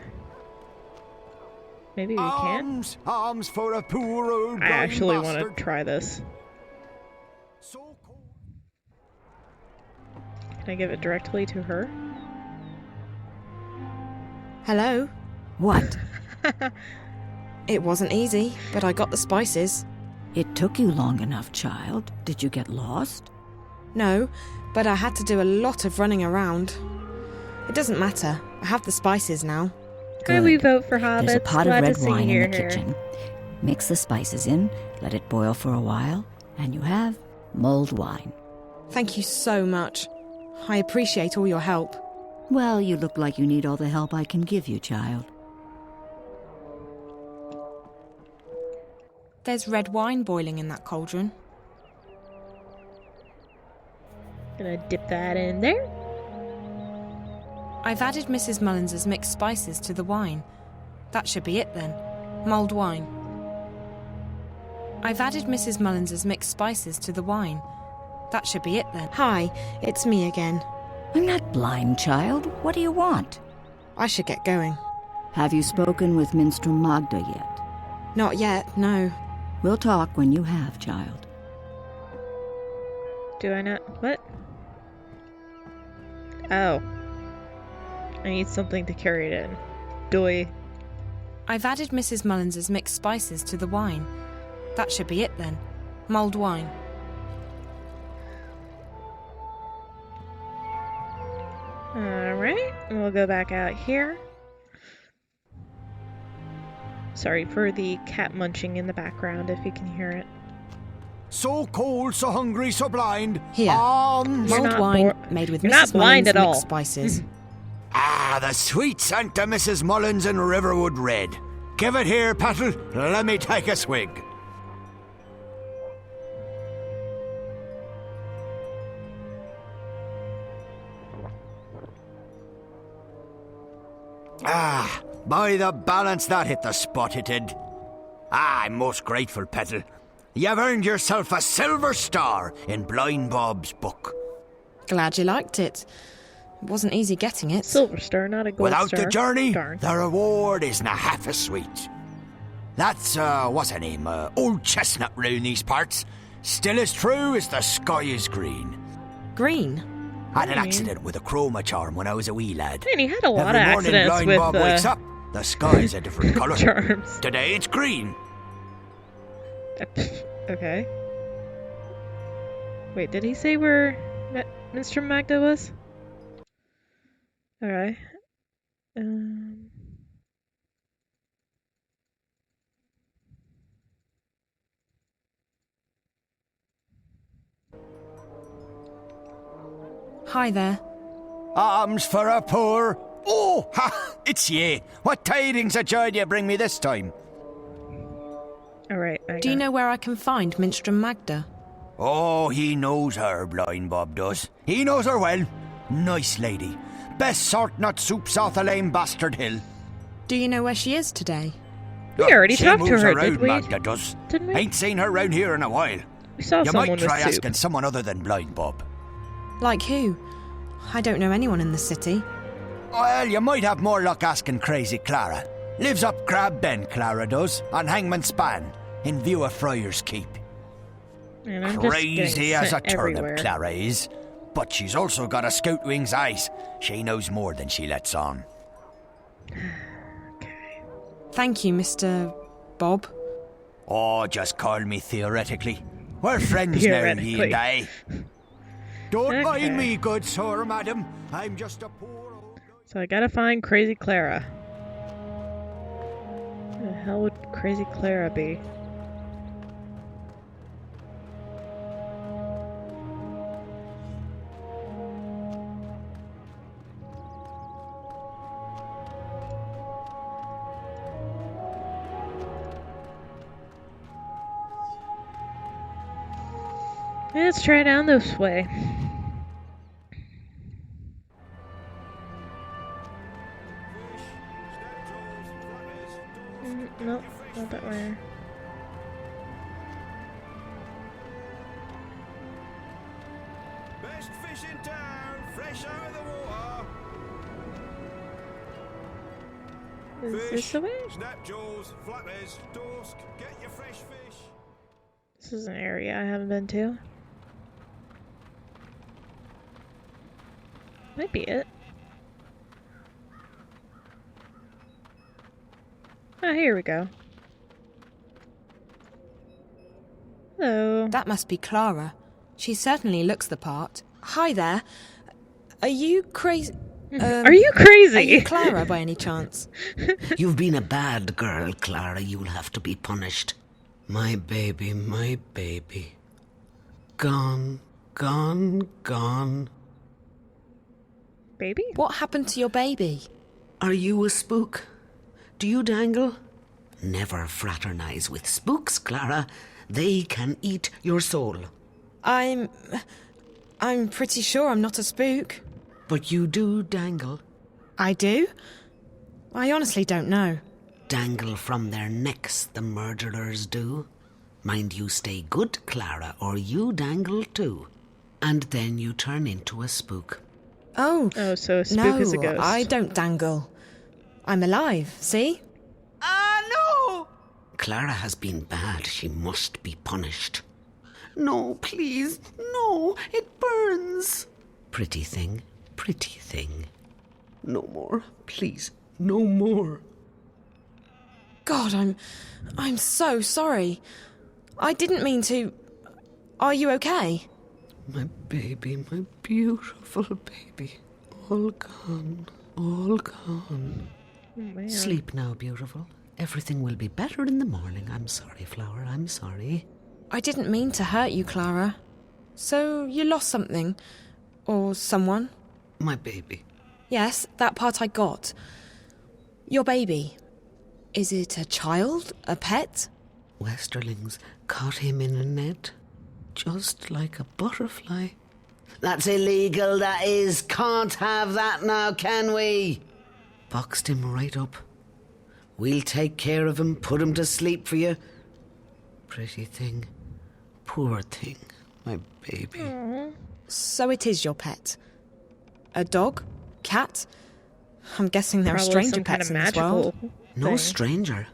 Maybe we can? Arms for a poor old I actually bastard. want to try this. Can I give it directly to her? Hello? What? It wasn't easy, but I got the spices. It took you long enough, child. Did you get lost? No, but I had to do a lot of running around. It doesn't matter. I have the spices now. Good. We vote for hobbits. There's a pot Glad of red to see wine you in the here. kitchen. Mix the spices in, let it boil for a while, and you have mulled wine. Thank you so much. I appreciate all your help. Well, you look like you need all the help I can give you, child. There's red wine boiling in that cauldron. Gonna dip that in there. I've added Mrs. Mullins's mixed spices to the wine. That should be it then. Mulled wine. I've added Mrs. Mullins's mixed spices to the wine. That should be it then. Hi, it's me again. I'm not blind, child. What do you want? I should get going. Have you spoken with Minstrel Magda yet? Not yet, no. We'll talk when you have, child. Do I not? What? Oh. I need something to carry it in. Doy. I've added Mrs. Mullins's mixed spices to the wine. That should be it then. Mulled wine. Alright, we'll go back out here. Sorry for the cat munching in the background if you can hear it. So cold, so hungry, so blind. Here. Arms. Mulled wine made with You're Mrs. not blind Mullins's at all. mixed spices. The sweet scent of Mrs. Mullins and Riverwood Red. Give it here, Petal. Let me take a swig. By the balance, that hit the spot, it did. I'm most grateful, Petal. You've earned yourself a silver star in Blind Bob's book. Glad you liked it. It wasn't easy getting it. Silver star, not a gold Without star. the journey, Darn. the reward isn't half as sweet. That's, what's her name? Old Chestnut round these parts. Still as true as the sky is green. Green? Had an accident with a chroma charm when I was a wee lad. Man, he had a lot Every of morning accidents Blind with Bob wakes up, the sky's a different colour. charms. Today it's green. Okay. Wait, did he say where Mr. Magda was? Alright. Hi there. Arms for a poor... Oh, ha! It's ye. What tidings of joy do you bring me this time? Alright, Do you know where I can find Minstrel Magda? Oh, he knows her, Blind Bob does. He knows her well. Nice lady. Best sort nut soup south of Lame Bastard Hill. Do you know where she is today? We already She talked to moves her, around, did we? Magda does. Didn't we? Ain't seen her round here in a while. We saw You someone might with try soup. asking someone other than Blind Bob. Like who? I don't know anyone in the city. Well, you might have more luck asking Crazy Clara. Lives up Crab Bend, Clara does, on Hangman's Span, in view of Friar's Keep. And I'm just getting Crazy as a sent everywhere. turnip, Clara is. But she's also got a scout wing's eyes. She knows more than she lets on. Thank you, Mr. Bob. Oh, just call me theoretically. We're friends now, ye and I. Don't mind me, good sir, madam. I'm just a poor old... So I gotta find Crazy Clara. Who the hell would Crazy Clara be? Let's try down this way. Nope, not that way. Best fish in town, fresh out of the water. Is this the way? Snapjaws, flappers, dorsk, get your fresh fish. This is an area I haven't been to. Might be it. Oh, here we go. Hello. That must be Clara. She certainly looks the part. Hi there. Are you crazy? Are you crazy? Are you Clara by any chance? You've been a bad girl, Clara. You'll have to be punished. My baby, my baby. Gone, gone, gone. Baby? What happened to your baby? Are you a spook? Do you dangle? Never fraternize with spooks, Clara. They can eat your soul. I'm pretty sure I'm not a spook. But you do dangle. I do? I honestly don't know. Dangle from their necks, the murderers do. Mind you stay good, Clara, or you dangle too. And then you turn into a spook. Oh, so a spook is a ghost. No, I don't dangle. I'm alive, see? No! Clara has been bad. She must be punished. No, please, no, it burns. Pretty thing, pretty thing. No more, please, no more. God, I'm so sorry. I didn't mean to... Are you okay? My baby, my beautiful baby. All gone, all gone. Oh, man. Sleep now, beautiful. Everything will be better in the morning. I'm sorry, Flower, I'm sorry. I didn't mean to hurt you, Clara. So you lost something? Or someone? My baby. Yes, that part I got. Your baby. Is it a child? A pet? Westerlings caught him in a net, just like a butterfly. That's illegal, that is. Can't have that now, can we? Boxed him right up. We'll take care of him, put him to sleep for you. Pretty thing. Poor thing. My baby. Aww. So it is your pet? A dog? Cat? I'm guessing there Probably are stranger some kind pets of in this world. magical No thing. stranger.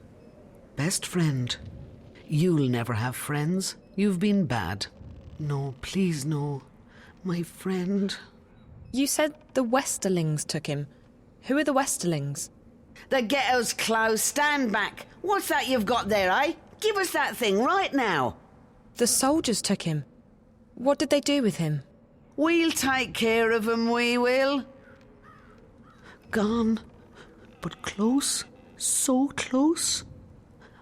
Best friend. You'll never have friends. You've been bad. No, please no. My friend. You said the Westerlings took him. Who are the Westerlings? The ghetto's closed. Stand back. What's that you've got there, eh? Give us that thing right now. The soldiers took him. What did they do with him? We'll take care of him, we will. Gone. But close. So close.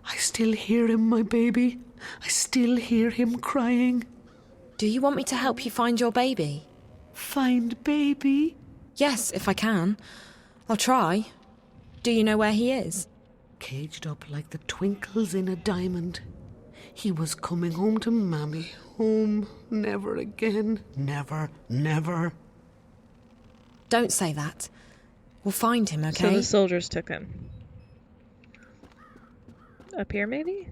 I still hear him, my baby. I still hear him crying. Do you want me to help you find your baby? Find baby? Yes, if I can. I'll try. Do you know where he is? Caged up like the twinkles in a diamond. He was coming home to Mammy. Home. Never again. Never, never. Don't say that. We'll find him, okay? So the soldiers took him. Up here, maybe?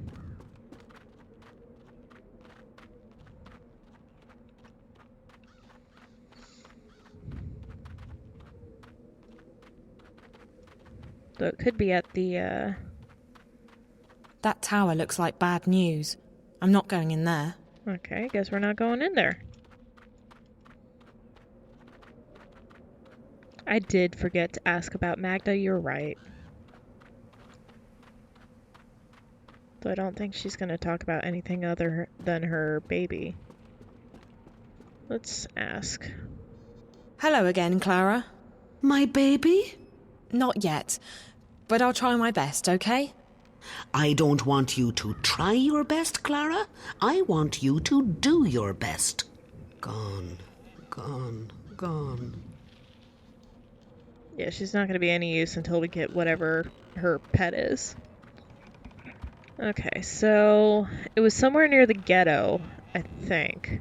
So it could be at the, That tower looks like bad news. I'm not going in there. Okay, guess we're not going in there. I did forget to ask about Magda, you're right. So I don't think she's going to talk about anything other than her baby. Let's ask. Hello again, Clara. My baby? Not yet, but I'll try my best, okay? I don't want you to try your best, Clara. I want you to do your best. Gone, gone, gone. Yeah, she's not going to be any use until we get whatever her pet is. Okay, so it was somewhere near the ghetto, I think.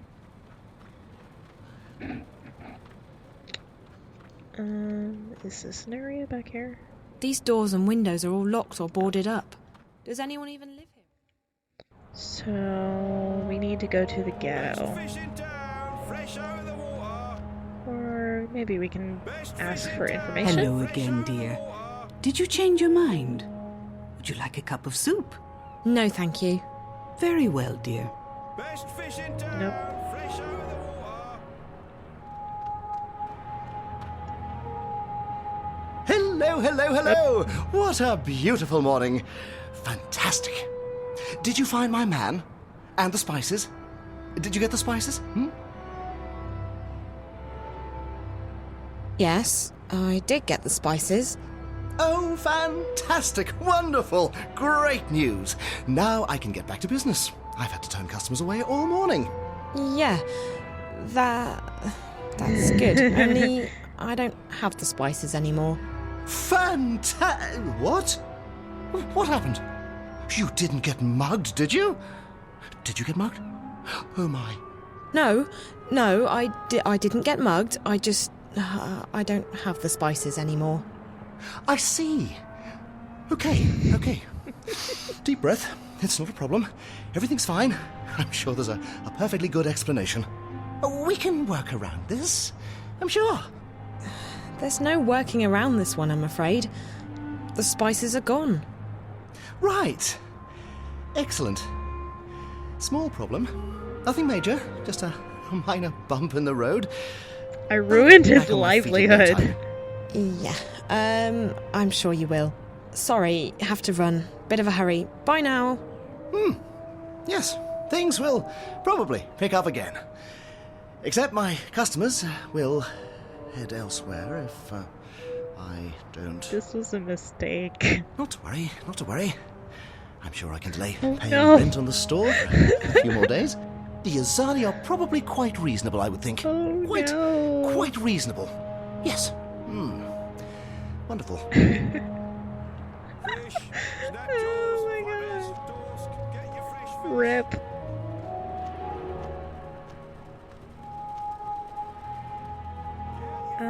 Is this an area back here? These doors and windows are all locked or boarded up. Does anyone even live here? So we need to go to the ghetto. Or maybe we can ask for information. Hello again, dear. Did you change your mind? Would you like a cup of soup? No, thank you. Very well, dear. Nope. Hello, hello, hello! What a beautiful morning. Fantastic. Did you find my man? And the spices? Did you get the spices? Yes, I did get the spices. Oh, fantastic! Wonderful! Great news! Now I can get back to business. I've had to turn customers away all morning. Yeah, that's good. Only I don't have the spices anymore. What? What happened? You didn't get mugged, did you? Did you get mugged? Oh my. No, I didn't get mugged. I just I don't have the spices anymore. I see. Okay. Deep breath. It's not a problem. Everything's fine. I'm sure there's a perfectly good explanation. We can work around this, I'm sure. There's no working around this one, I'm afraid. The spices are gone. Right. Excellent. Small problem. Nothing major. Just a minor bump in the road. I ruined his Back on my feet in no livelihood. time. Yeah, I'm sure you will. Sorry, have to run. Bit of a hurry. Bye now. Yes, things will probably pick up again. Except my customers will head elsewhere if I don't. This was a mistake. Not to worry. I'm sure I can delay Oh, paying no. rent on the store for a few more days. The Azadi are probably quite reasonable, I would think. Oh, Quite no. reasonable. Yes. Wonderful. Oh my god. Rip. I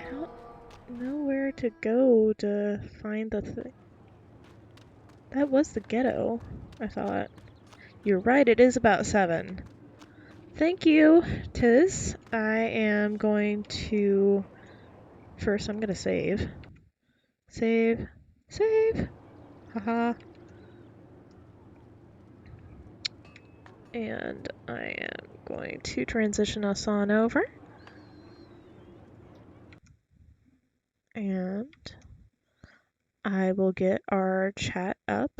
don't know where to go to find the thing. That was the ghetto, I thought. You're right, it is about 7. Thank you, Tiz. I am going to... First, I'm gonna save. Save. Haha. And I am going to transition us on over. And I will get our chat up.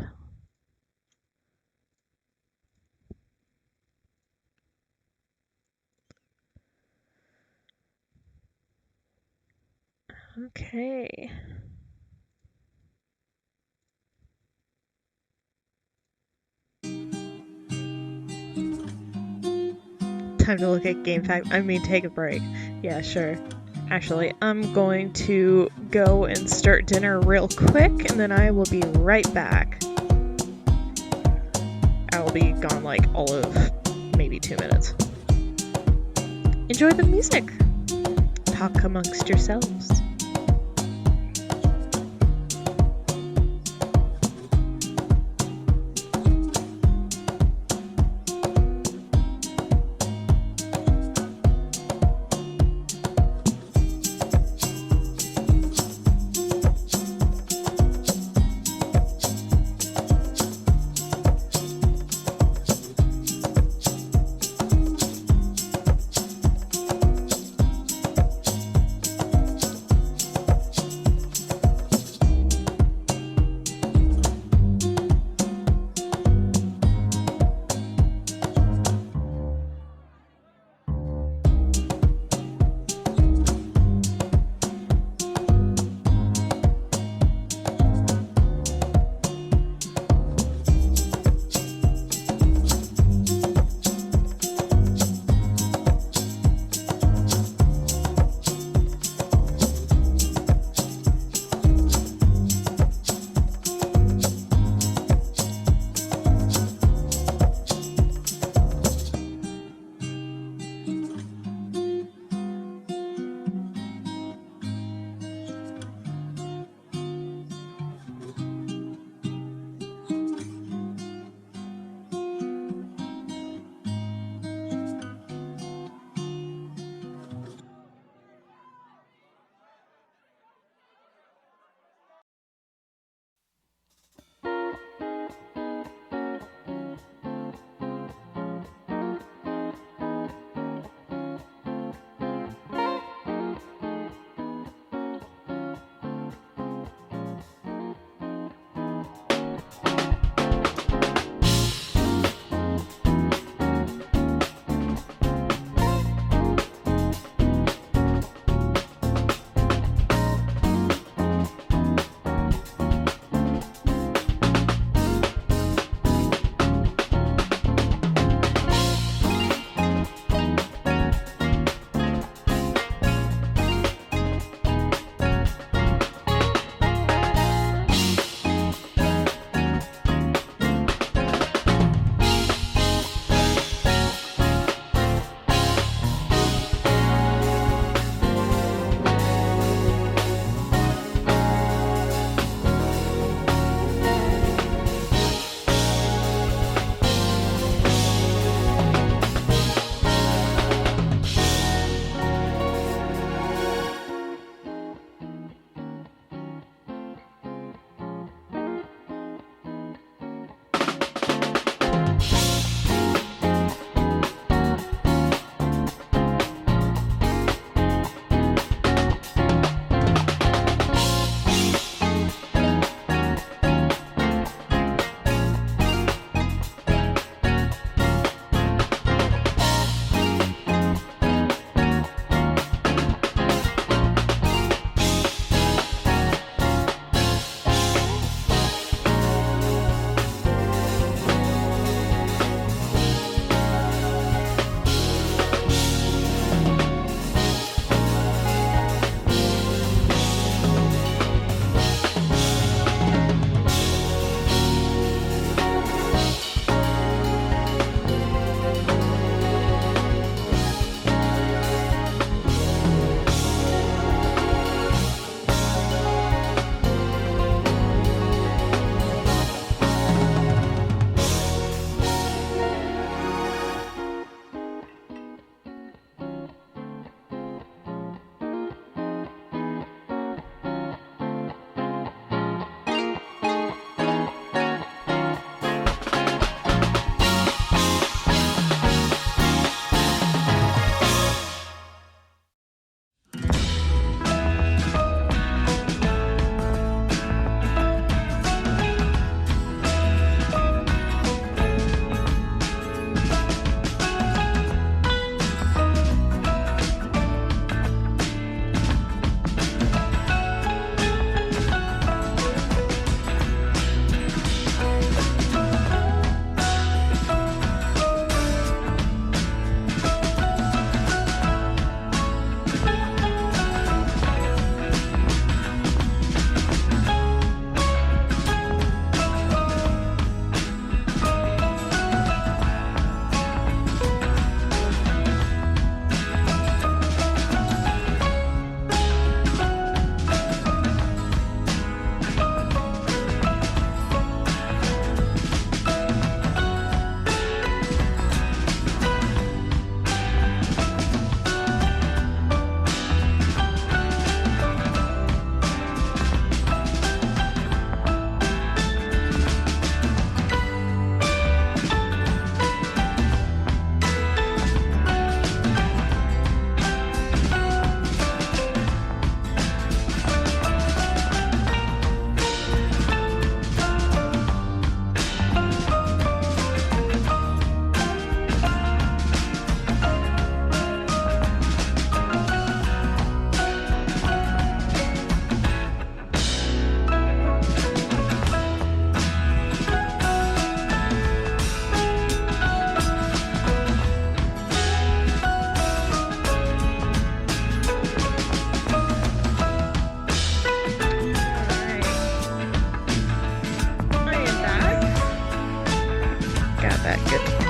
Okay. Time to look at take a break. Yeah, sure. Actually, I'm going to go and start dinner real quick, and then I will be right back. I will be gone like all of maybe 2 minutes. Enjoy the music. Talk amongst yourselves.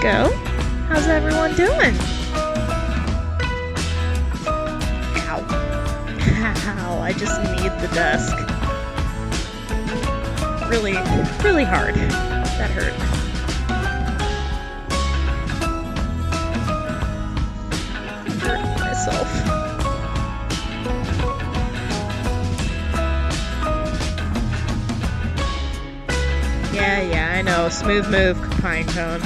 go. How's everyone doing? Ow. Ow, I just need the desk. Really, really hard. That hurt. I'm hurting myself. Yeah, I know. Smooth move, Pinecone.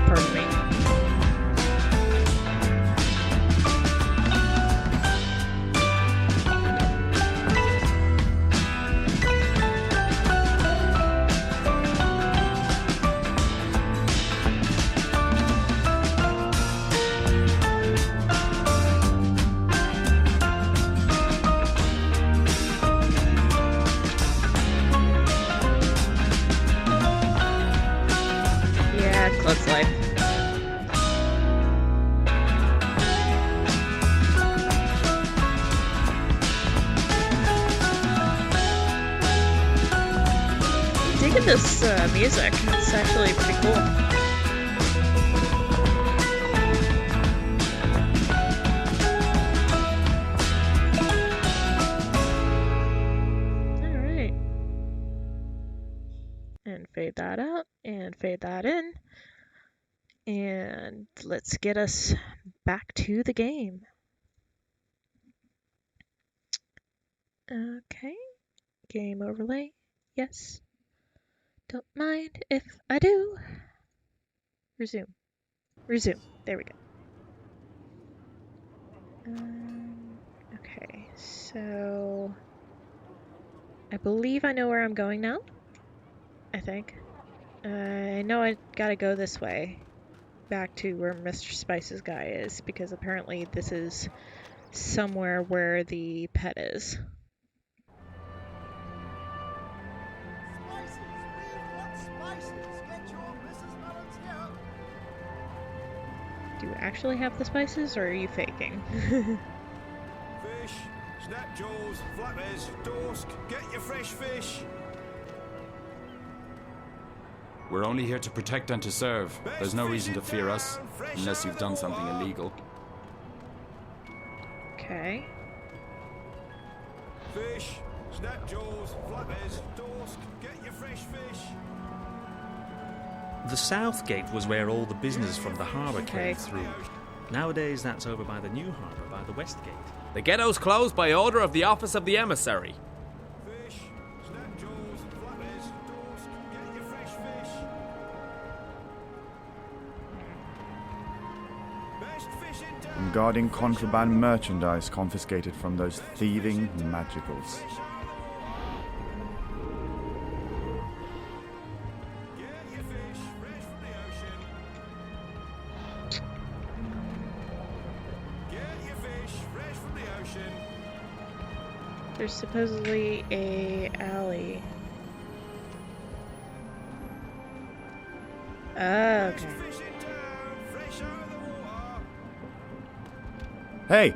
Pardon me. Looks like. Digging this music. It's actually pretty cool. Alright. And fade that out and fade that in. And let's get us back to the game. Okay. Game overlay. Yes. Don't mind if I do. Resume. Resume. There we go. Okay. So I believe I know where I'm going now. I think. I know I gotta go this way. Back to where Mr. Spice's guy is, because apparently this is somewhere where the pet is. Spices! We've got spices! Get your Mrs. Melons here! Do you actually have the spices, or are you faking? Fish, snapjaws, flappers, dorsk, get your fresh fish! We're only here to protect and to serve. There's no reason to fear us, unless you've done something illegal. Okay. Fish, snapjaws, flappers, dorsk, get your fresh fish! The south gate was where all the business from the harbour came through. Nowadays that's over by the new harbour, by the west gate. The ghetto's closed by order of the Office of the Emissary. Fish, snapjaws, flappers, dorsk, get your fresh fish! Best fish in town! I'm guarding contraband merchandise confiscated from those thieving magicals. There's supposedly a alley. Oh, okay. Hey!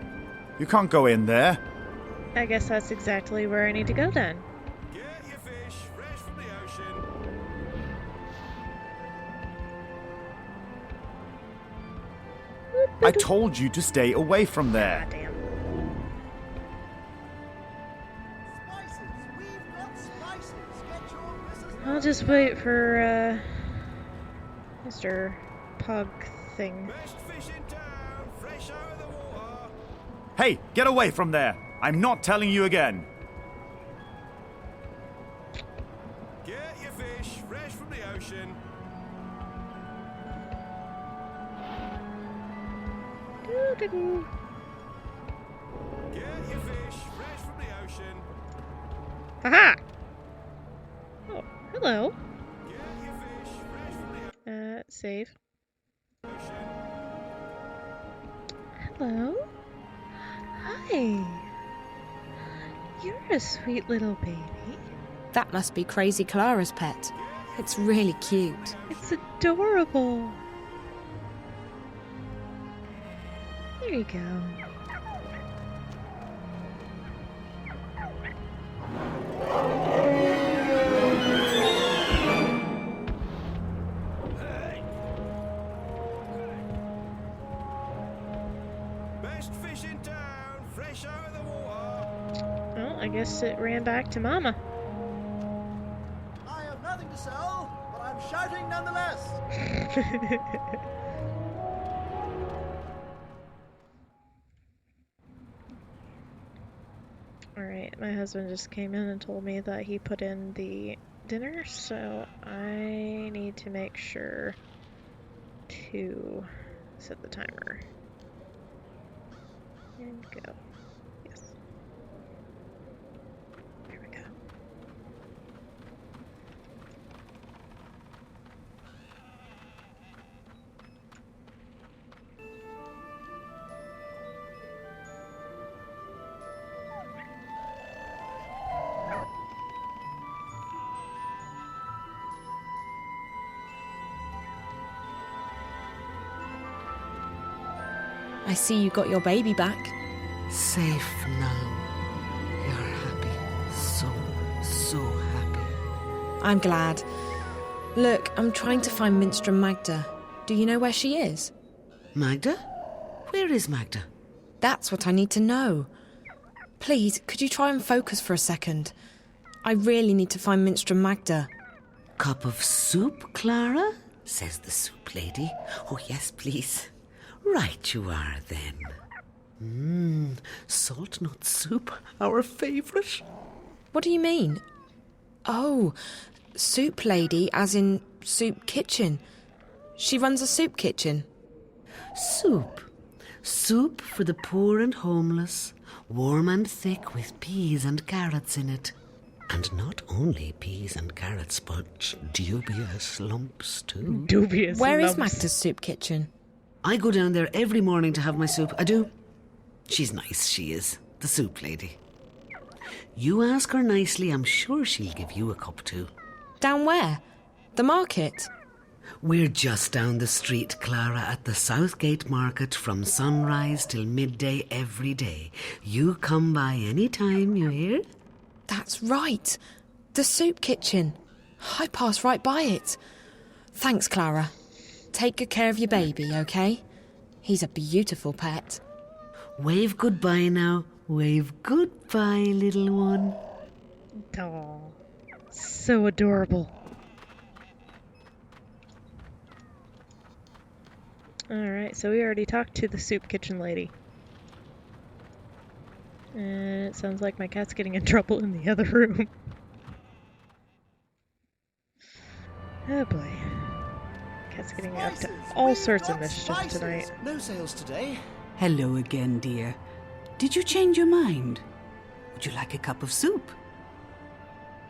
You can't go in there! I guess that's exactly where I need to go then. Get your fish fresh from the ocean! I told you to stay away from there! Damn. I'll just wait for, Mr. Pug thing. Best fish in town, fresh out of the water! Hey! Get away from there! I'm not telling you again! Get your fish fresh from the ocean! Doo-doo-doo. Get your fish fresh from the ocean! Haha! Oh, hello. Get your fish fresh from the Save. ocean! Hello? Hi. You're a sweet little baby. That must be Crazy Clara's pet. It's really cute. It's adorable. There you go. Best fish in town, fresh out of the water. Well, I guess it ran back to Mama. I have nothing to sell, but I'm shouting nonetheless. Alright, my husband just came in and told me that he put in the dinner, so I need to make sure to set the timer. And go. Yes. There we go. I see you got your baby back. Safe now. You're happy. So happy. I'm glad. Look, I'm trying to find Minstrel Magda. Do you know where she is? Magda? Where is Magda? That's what I need to know. Please, could you try and focus for a second? I really need to find Minstrel Magda. Cup of soup, Clara? Says the soup lady. Oh, yes, please. Right you are, then. Salt nut soup, our favourite. What do you mean? Oh, soup lady, as in soup kitchen. She runs a soup kitchen. Soup. Soup for the poor and homeless. Warm and thick with peas and carrots in it. And not only peas and carrots, but dubious lumps too. Dubious Where lumps. is Magda's soup kitchen? I go down there every morning to have my soup. I do. She's nice, she is. The soup lady. You ask her nicely, I'm sure she'll give you a cup too. Down where? The market? We're just down the street, Clara, at the Southgate Market from sunrise till midday every day. You come by any time, you hear? That's right. The soup kitchen. I pass right by it. Thanks, Clara. Take good care of your baby, okay? He's a beautiful pet. Wave goodbye now. Wave goodbye, little one. Aw, so adorable. Alright, so we already talked to the soup kitchen lady. And it sounds like my cat's getting in trouble in the other room. Oh boy. Cat's getting up to all sorts of mischief tonight. No sales today. Hello again, dear. Did you change your mind? Would you like a cup of soup?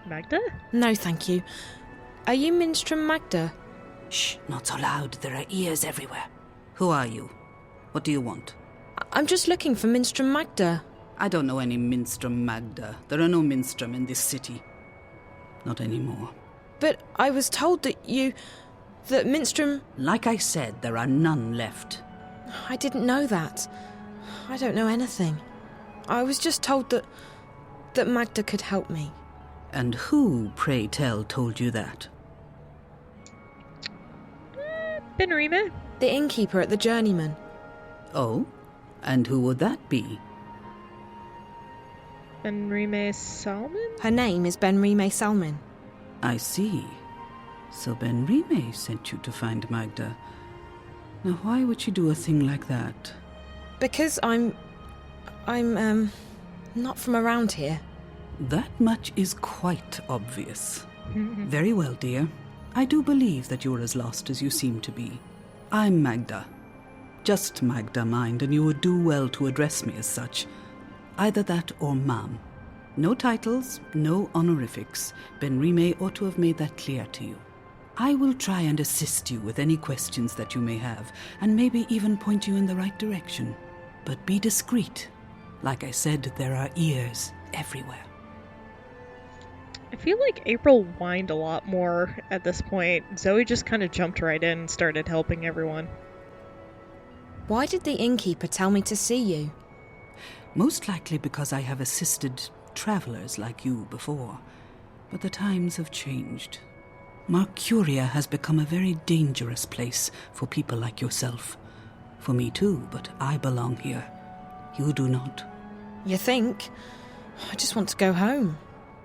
Magda? No, thank you. Are you Minstrel Magda? Shh, not so loud. There are ears everywhere. Who are you? What do you want? I'm just looking for Minstrel Magda. I don't know any Minstrel Magda. There are no Minstrel in this city. Not anymore. But I was told that Minstrel... Like I said, there are none left. I didn't know that. I don't know anything. I was just told that Magda could help me. And who, pray tell, told you that? Benrima? The innkeeper at the Journeyman. Oh? And who would that be? Benrima Salmon? Her name is Benrima Salmon. I see. So Benrima sent you to find Magda. Now why would she do a thing like that? Because I'm not from around here. That much is quite obvious. Very well, dear. I do believe that you're as lost as you seem to be. I'm Magda. Just Magda, mind, and you would do well to address me as such. Either that or ma'am. No titles, no honorifics. Benrima ought to have made that clear to you. I will try and assist you with any questions that you may have, and maybe even point you in the right direction. But be discreet. Like I said, there are ears everywhere. I feel like April whined a lot more at this point. Zoe just kind of jumped right in and started helping everyone. Why did the innkeeper tell me to see you? Most likely because I have assisted travelers like you before. But the times have changed. Mercuria has become a very dangerous place for people like yourself. For me too, but I belong here. You do not. You think? I just want to go home.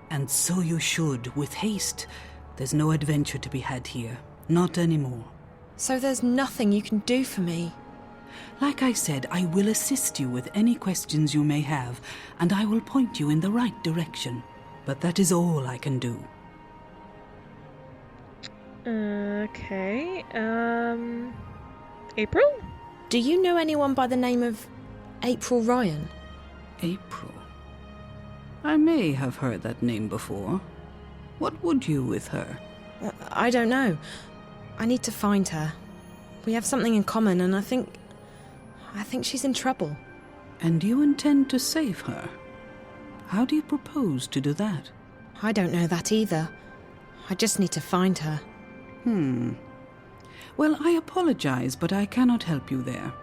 And so you should, with haste. There's no adventure to be had here. Not anymore. So there's nothing you can do for me? Like I said, I will assist you with any questions you may have, and I will point you in the right direction. But that is all I can do. Okay, April? Do you know anyone by the name of April Ryan? April? I may have heard that name before. What would you with her? I don't know. I need to find her. We have something in common, and I think she's in trouble. And you intend to save her? How do you propose to do that? I don't know that either. I just need to find her. Well, I apologize, but I cannot help you there.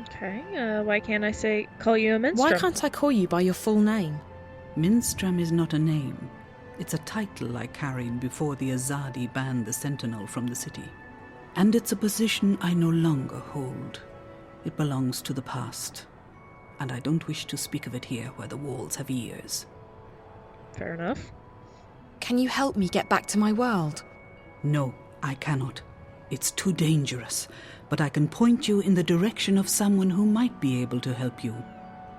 Okay, why can't I call you a minstrel? Why can't I call you by your full name? Minstrum is not a name. It's a title I carried before the Azadi banned the Sentinel from the city. And it's a position I no longer hold. It belongs to the past. And I don't wish to speak of it here where the walls have ears. Fair enough. Can you help me get back to my world? No, I cannot. It's too dangerous. But I can point you in the direction of someone who might be able to help you.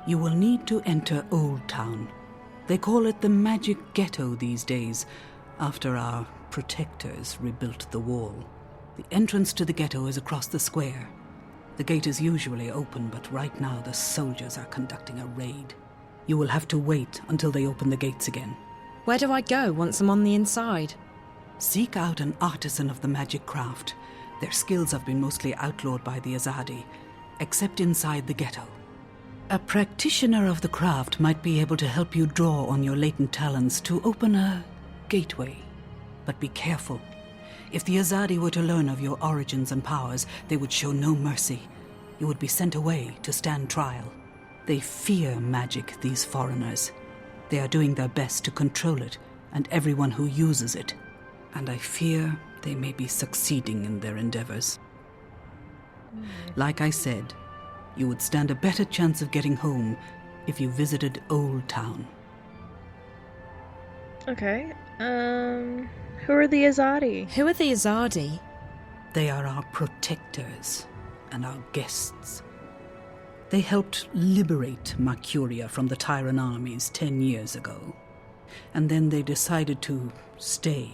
You will need to enter Old Town. They call it the Magic Ghetto these days, after our protectors rebuilt the wall. The entrance to the ghetto is across the square. The gate is usually open, but right now the soldiers are conducting a raid. You will have to wait until they open the gates again. Where do I go once I'm on the inside? Seek out an artisan of the magic craft. Their skills have been mostly outlawed by the Azadi, except inside the ghetto. A practitioner of the craft might be able to help you draw on your latent talents to open a gateway. But be careful. If the Azadi were to learn of your origins and powers, they would show no mercy. You would be sent away to stand trial. They fear magic, these foreigners. They are doing their best to control it, and everyone who uses it. And I fear they may be succeeding in their endeavors. Like I said, you would stand a better chance of getting home if you visited Old Town. Okay, who are the Azadi? Who are the Azadi? They are our protectors and our guests. They helped liberate Mercuria from the Tyran armies 10 years ago. And then they decided to stay.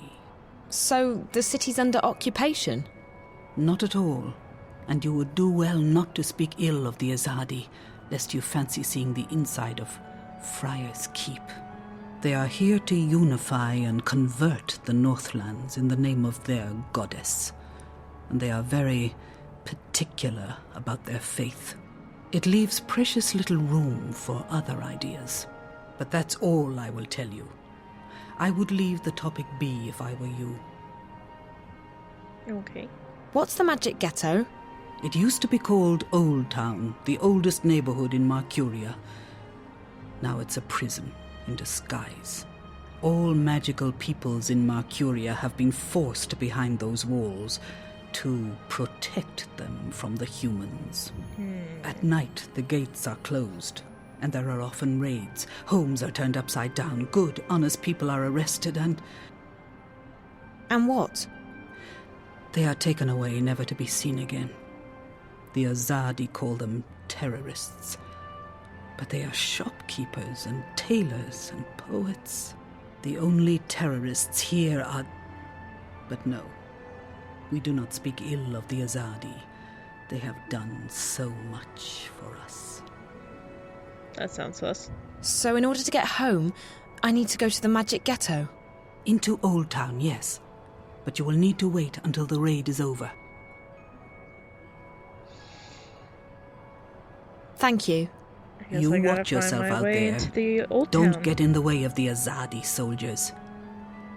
So the city's under occupation? Not at all. And you would do well not to speak ill of the Azadi, lest you fancy seeing the inside of Friar's Keep. They are here to unify and convert the Northlands in the name of their goddess. And they are very particular about their faith. It leaves precious little room for other ideas. But that's all I will tell you. I would leave the topic be if I were you. Okay. What's the Magic Ghetto? It used to be called Old Town, the oldest neighborhood in Mercuria. Now it's a prison in disguise. All magical peoples in Mercuria have been forced behind those walls to protect them from the humans. At night, the gates are closed, and there are often raids. Homes are turned upside down. Good, honest people are arrested and... And what? They are taken away, never to be seen again. The Azadi call them terrorists. But they are shopkeepers and tailors and poets. The only terrorists here are... But no, we do not speak ill of the Azadi. They have done so much for us. That sounds sus. So in order to get home, I need to go to the Magic Ghetto? Into Old Town, yes. But you will need to wait until the raid is over. Thank you. You watch yourself out there. Don't get in the way of the Azadi soldiers.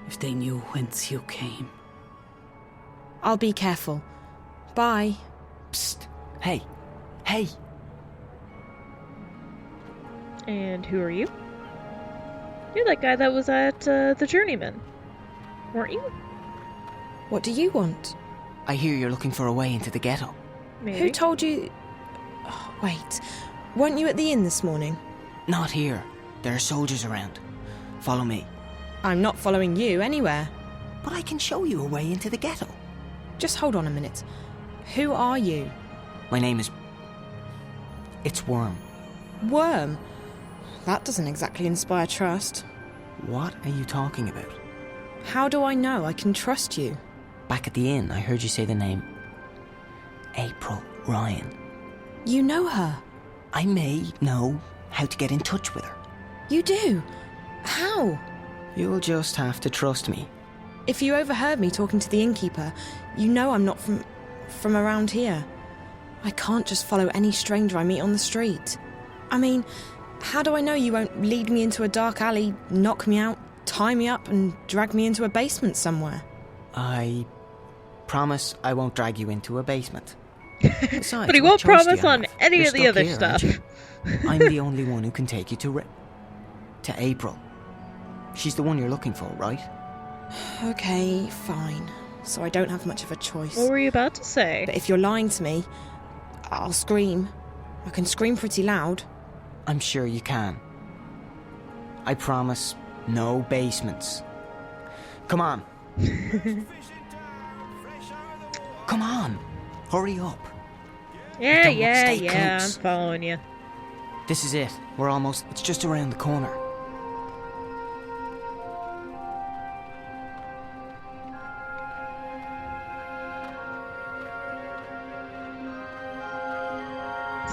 If they knew whence you came. I'll be careful. Bye. Psst. Hey. Hey! And who are you? You're that guy that was at the Journeyman, weren't you? What do you want? I hear you're looking for a way into the ghetto. Maybe. Who told you... Oh, wait, weren't you at the inn this morning? Not here. There are soldiers around. Follow me. I'm not following you anywhere. But I can show you a way into the ghetto. Just hold on a minute. Who are you? My name is... It's Worm. Worm? That doesn't exactly inspire trust. What are you talking about? How do I know I can trust you? Back at the inn, I heard you say the name... April Ryan. You know her? I may know how to get in touch with her. You do? How? You'll just have to trust me. If you overheard me talking to the innkeeper, you know I'm not from around here. I can't just follow any stranger I meet on the street. I mean, how do I know you won't lead me into a dark alley, knock me out, tie me up, and drag me into a basement somewhere? I promise I won't drag you into a basement. Besides, But he what won't choice do promise you on have? any You're of the stuck other here, aren't stuff. you? I'm the only one who can take you to April. She's the one you're looking for, right? Okay, fine. So I don't have much of a choice. What were you about to say? But if you're lying to me, I'll scream. I can scream pretty loud. I'm sure you can. I promise, no basements. Come on. Come on. Hurry up. Yeah, Don't yeah, stay yeah, close. I'm following you. This is it. We're almost... It's just around the corner.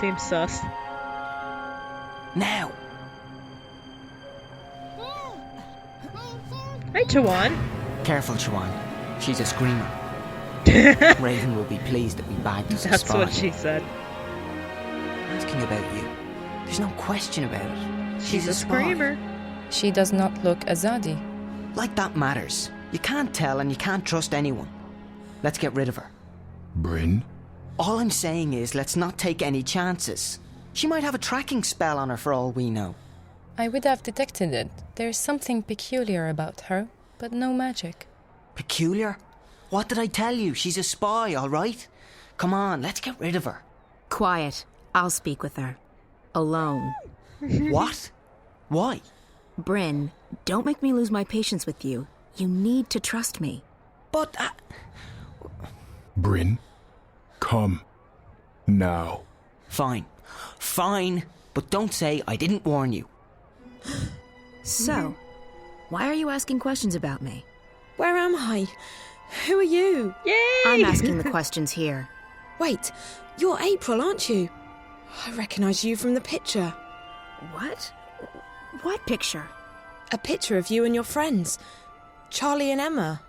Seems sus. Now. Hi, Chawan. Careful, Chuan. She's a screamer. Raven will be pleased that we bagged us a That's spy. what she said. Asking about you. There's no question about it. She's a spy. screamer. She does not look Azadi. Like that matters. You can't tell and you can't trust anyone. Let's get rid of her. Bryn? All I'm saying is let's not take any chances. She might have a tracking spell on her for all we know. I would have detected it. There's something peculiar about her, but no magic. Peculiar? What did I tell you? She's a spy, all right? Come on, let's get rid of her. Quiet. I'll speak with her. Alone. What? Why? Bryn, don't make me lose my patience with you. You need to trust me. But... Bryn? Come. Now. Fine. Fine. But don't say I didn't warn you. So, why are you asking questions about me? Where am I? Who are you? Yay! I'm asking the questions here. Wait, you're April, aren't you? I recognise you from the picture. What? What picture? A picture of you and your friends. Charlie and Emma.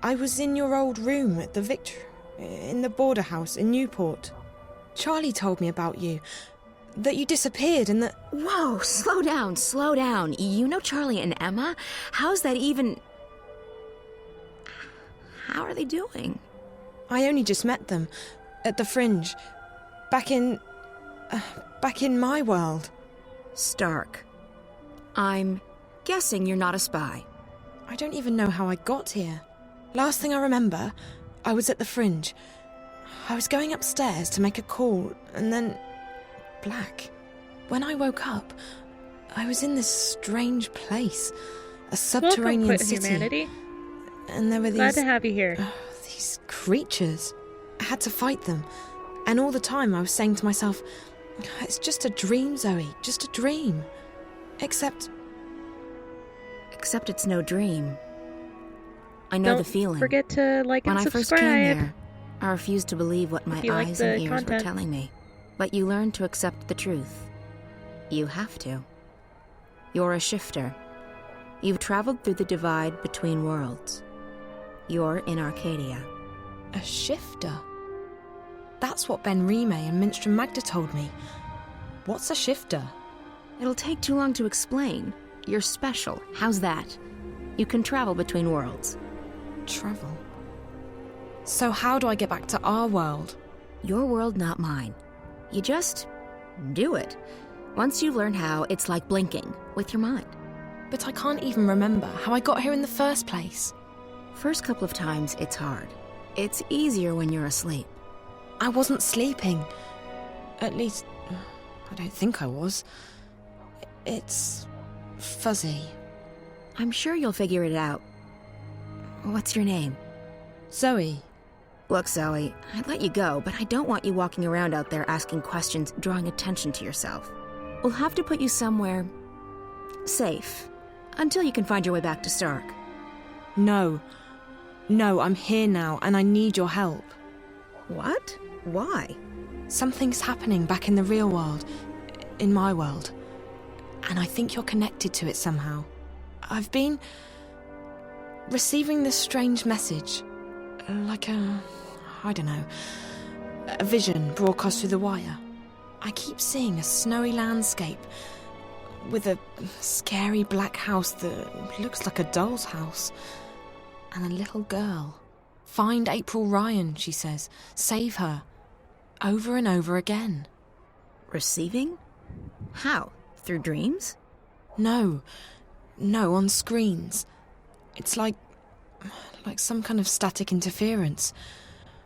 I was in your old room at the in the border house in Newport. Charlie told me about you. That you disappeared and that... Whoa, slow down, slow down. You know Charlie and Emma? How's that even... How are they doing? I only just met them. At the Fringe. Back in my world. Stark. I'm guessing you're not a spy. I don't even know how I got here. Last thing I remember, I was at the Fringe. I was going upstairs to make a call, and then... black. When I woke up, I was in this strange place. A subterranean Welcome, city. humanity. And there were these... Glad to have you here. These creatures. I had to fight them. And all the time I was saying to myself, it's just a dream, Zoe. Just a dream. Except it's no dream. I know the feeling. Don't forget to like when and I first subscribe. came here, I refused to believe what my If you like eyes the and ears were content. telling me. But you learn to accept the truth. You have to. You're a shifter. You've traveled through the divide between worlds. You're in Arcadia. a shifter. That's what Ben Rime and Minstrom Magda told me. What's a shifter? It'll take too long to explain. You're special. How's that? You can travel between worlds. Travel? So how do I get back to our world? Your world, not mine. You just do it. Once you learn how, it's like blinking with your mind. But I can't even remember how I got here in the first place. First couple of times, it's hard. It's easier when you're asleep. I wasn't sleeping. At least, I don't think I was. It's fuzzy. I'm sure you'll figure it out. What's your name? Zoe. Look, Zoe, I'd let you go, but I don't want you walking around out there asking questions, drawing attention to yourself. We'll have to put you somewhere safe until you can find your way back to Stark. No, I'm here now and I need your help. What? Why? Something's happening back in the real world, in my world, and I think you're connected to it somehow. I've been receiving this strange message, like a vision broadcast through the wire. I keep seeing a snowy landscape with a scary black house that looks like a doll's house, and a little girl. Find April Ryan, she says. Save her. Over and over again. Receiving? How? Through dreams? No, on screens. It's like some kind of static interference.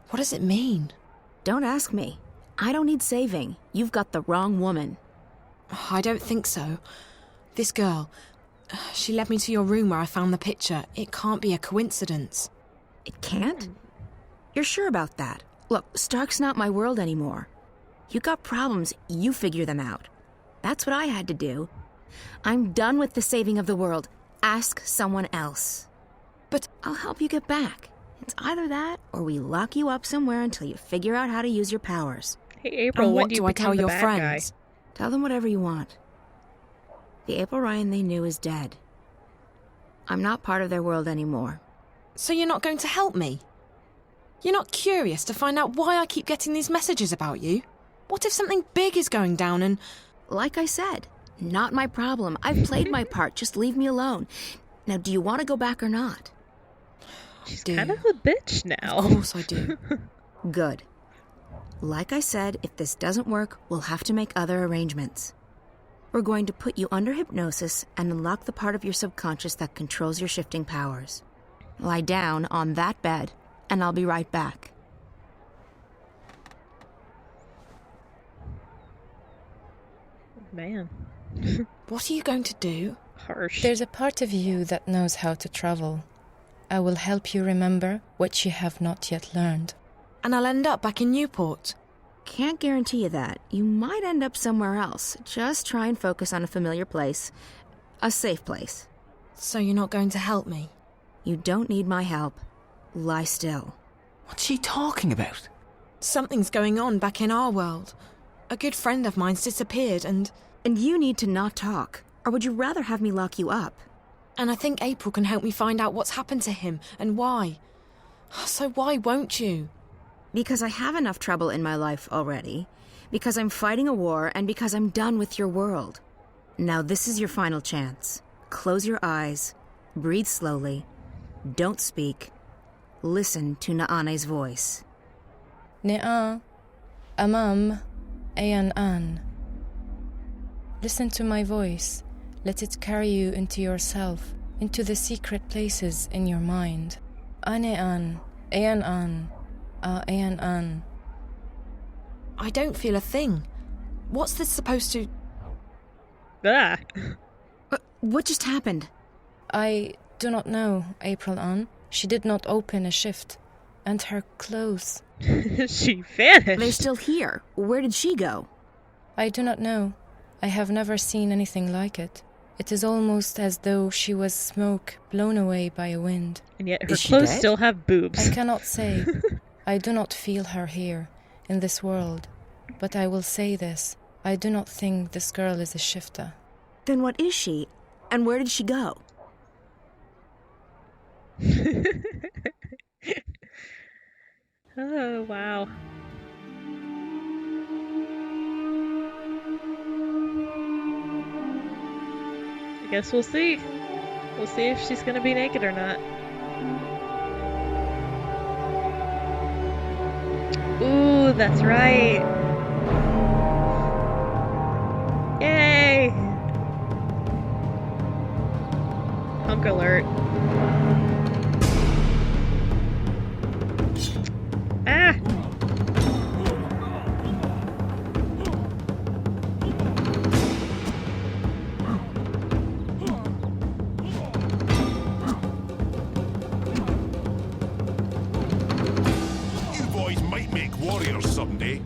What does it mean? Don't ask me. I don't need saving. You've got the wrong woman. I don't think so. This girl, she led me to your room where I found the picture. It can't be a coincidence. It can't? You're sure about that? Look, Stark's not my world anymore. You got problems, you figure them out. That's what I had to do. I'm done with the saving of the world. Ask someone else. But I'll help you get back. It's either that, or we lock you up somewhere until you figure out how to use your powers. Hey, April, and when what do you I become tell the your bad friends? guy? Tell them whatever you want. The April Ryan they knew is dead. I'm not part of their world anymore. So you're not going to help me? You're not curious to find out why I keep getting these messages about you? What if something big is going down and... Like I said, not my problem. I've played my part. Just leave me alone. Now, do you want to go back or not? She's kind of a bitch now. Of course I do. Good. Like I said, if this doesn't work, we'll have to make other arrangements. We're going to put you under hypnosis and unlock the part of your subconscious that controls your shifting powers. Lie down on that bed, and I'll be right back. Man. What are you going to do? Harsh. There's a part of you that knows how to travel. I will help you remember what you have not yet learned. And I'll end up back in Newport. Can't guarantee you that. You might end up somewhere else. Just try and focus on a familiar place. A safe place. So you're not going to help me? You don't need my help. Lie still. What's she talking about? Something's going on back in our world. A good friend of mine's disappeared and... And you need to not talk. Or would you rather have me lock you up? And I think April can help me find out what's happened to him and why. So why won't you? Because I have enough trouble in my life already. Because I'm fighting a war and because I'm done with your world. Now this is your final chance. Close your eyes. Breathe slowly. Don't speak. Listen to Naane's voice. Ne'a, Amam, Ayan An. Listen to my voice. Let it carry you into yourself, into the secret places in your mind. Ane'an, Ayan An, Ayan An. I don't feel a thing. What's this supposed to... Ah. What just happened? I do not know, April An. She did not open a shift. And her clothes. She vanished. They're still here. Where did she go? I do not know. I have never seen anything like it. It is almost as though she was smoke blown away by a wind. And yet her clothes still have boobs. I cannot say. I do not feel her here, in this world. But I will say this. I do not think this girl is a shifter. Then what is she? And where did she go? Oh, wow. I guess we'll see. We'll see if she's gonna be naked or not. Ooh, that's right. alert. Ah! You boys might make warriors someday.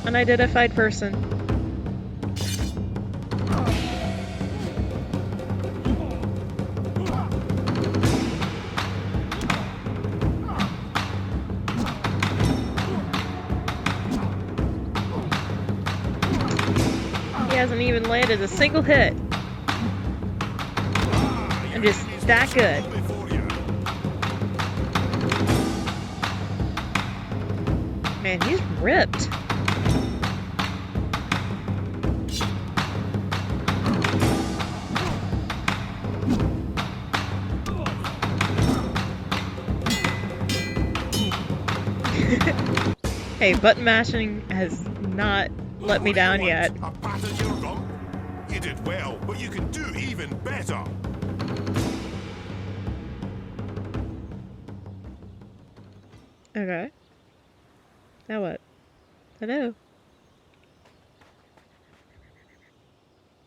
Unidentified person. He hasn't even landed a single hit. I'm just that good. Man, he's ripped. Hey, button mashing has not let me down yet. A pat on your rump? You did well, but you can do even better. Okay. Now what? Hello.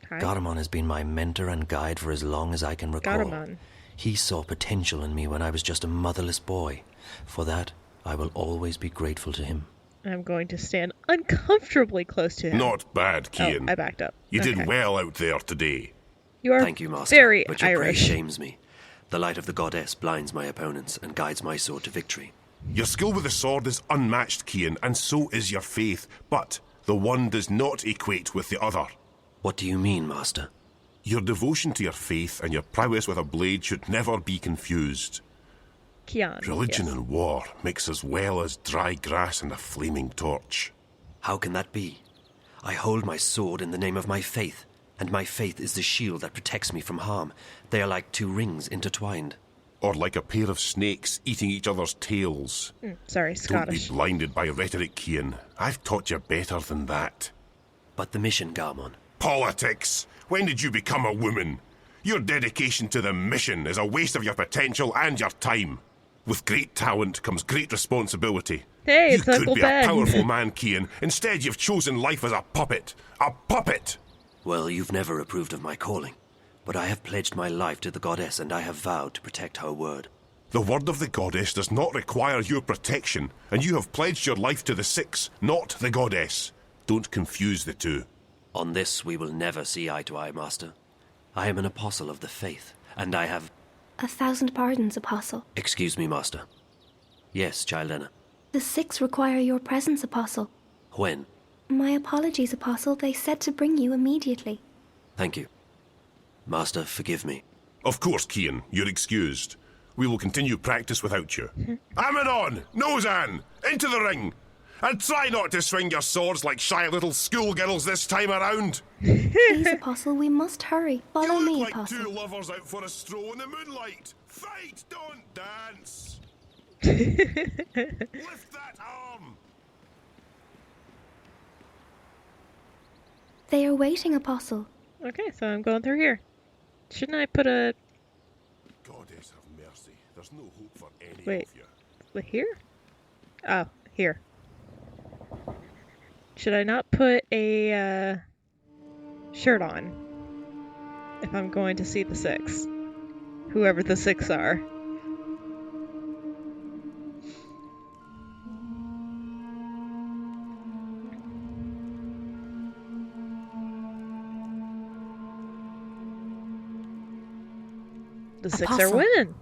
Hi. Garamon has been my mentor and guide for as long as I can recall. Garamon. He saw potential in me when I was just a motherless boy. For that, I will always be grateful to him. I'm going to stand uncomfortably close to him. Not bad, Cian. Oh, I backed up. You Okay. did well out there today. You are Thank you, Master, very but your praise Irish. shames me. The light of the goddess blinds my opponents and guides my sword to victory. Your skill with the sword is unmatched, Cian, and so is your faith, but the one does not equate with the other. What do you mean, Master? Your devotion to your faith and your prowess with a blade should never be confused. Cian, Religion yes. and war mix as well as dry grass and a flaming torch. How can that be? I hold my sword in the name of my faith, and my faith is the shield that protects me from harm. They are like two rings intertwined. Or like a pair of snakes eating each other's tails. Sorry, Scottish. Don't be blinded by rhetoric, Cian. I've taught you better than that. But the mission, Garmon. Politics! When did you become a woman? Your dedication to the mission is a waste of your potential and your time. With great talent comes great responsibility. Hey, it's you Uncle could be Ben. a powerful man, Cian. Instead, you've chosen life as a puppet. A puppet! Well, you've never approved of my calling. But I have pledged my life to the goddess, and I have vowed to protect her word. The word of the goddess does not require your protection, and you have pledged your life to the Six, not the goddess. Don't confuse the two. On this we will never see eye to eye, Master. I am an apostle of the faith, and I have... 1,000 pardons, Apostle. Excuse me, Master. Yes, Childena. The Six require your presence, Apostle. When? My apologies, Apostle. They said to bring you immediately. Thank you. Master, forgive me. Of course, Cian, you're excused. We will continue practice without you. Amidon! Nozan! Into the ring! And try not to swing your swords like shy little schoolgirls this time around! Please, Apostle, we must hurry. Follow me, like Apostle. two lovers out for a stroll in the moonlight! Fight, don't dance! Lift that arm! They are waiting, Apostle. Okay, so I'm going through here. Shouldn't I put a... Goddess have mercy. There's no hope for any Wait. of you. Wait, here? Oh, here. Should I not put a shirt on if I'm going to see the Six? Whoever the Six are. The Six are Apostle, winning.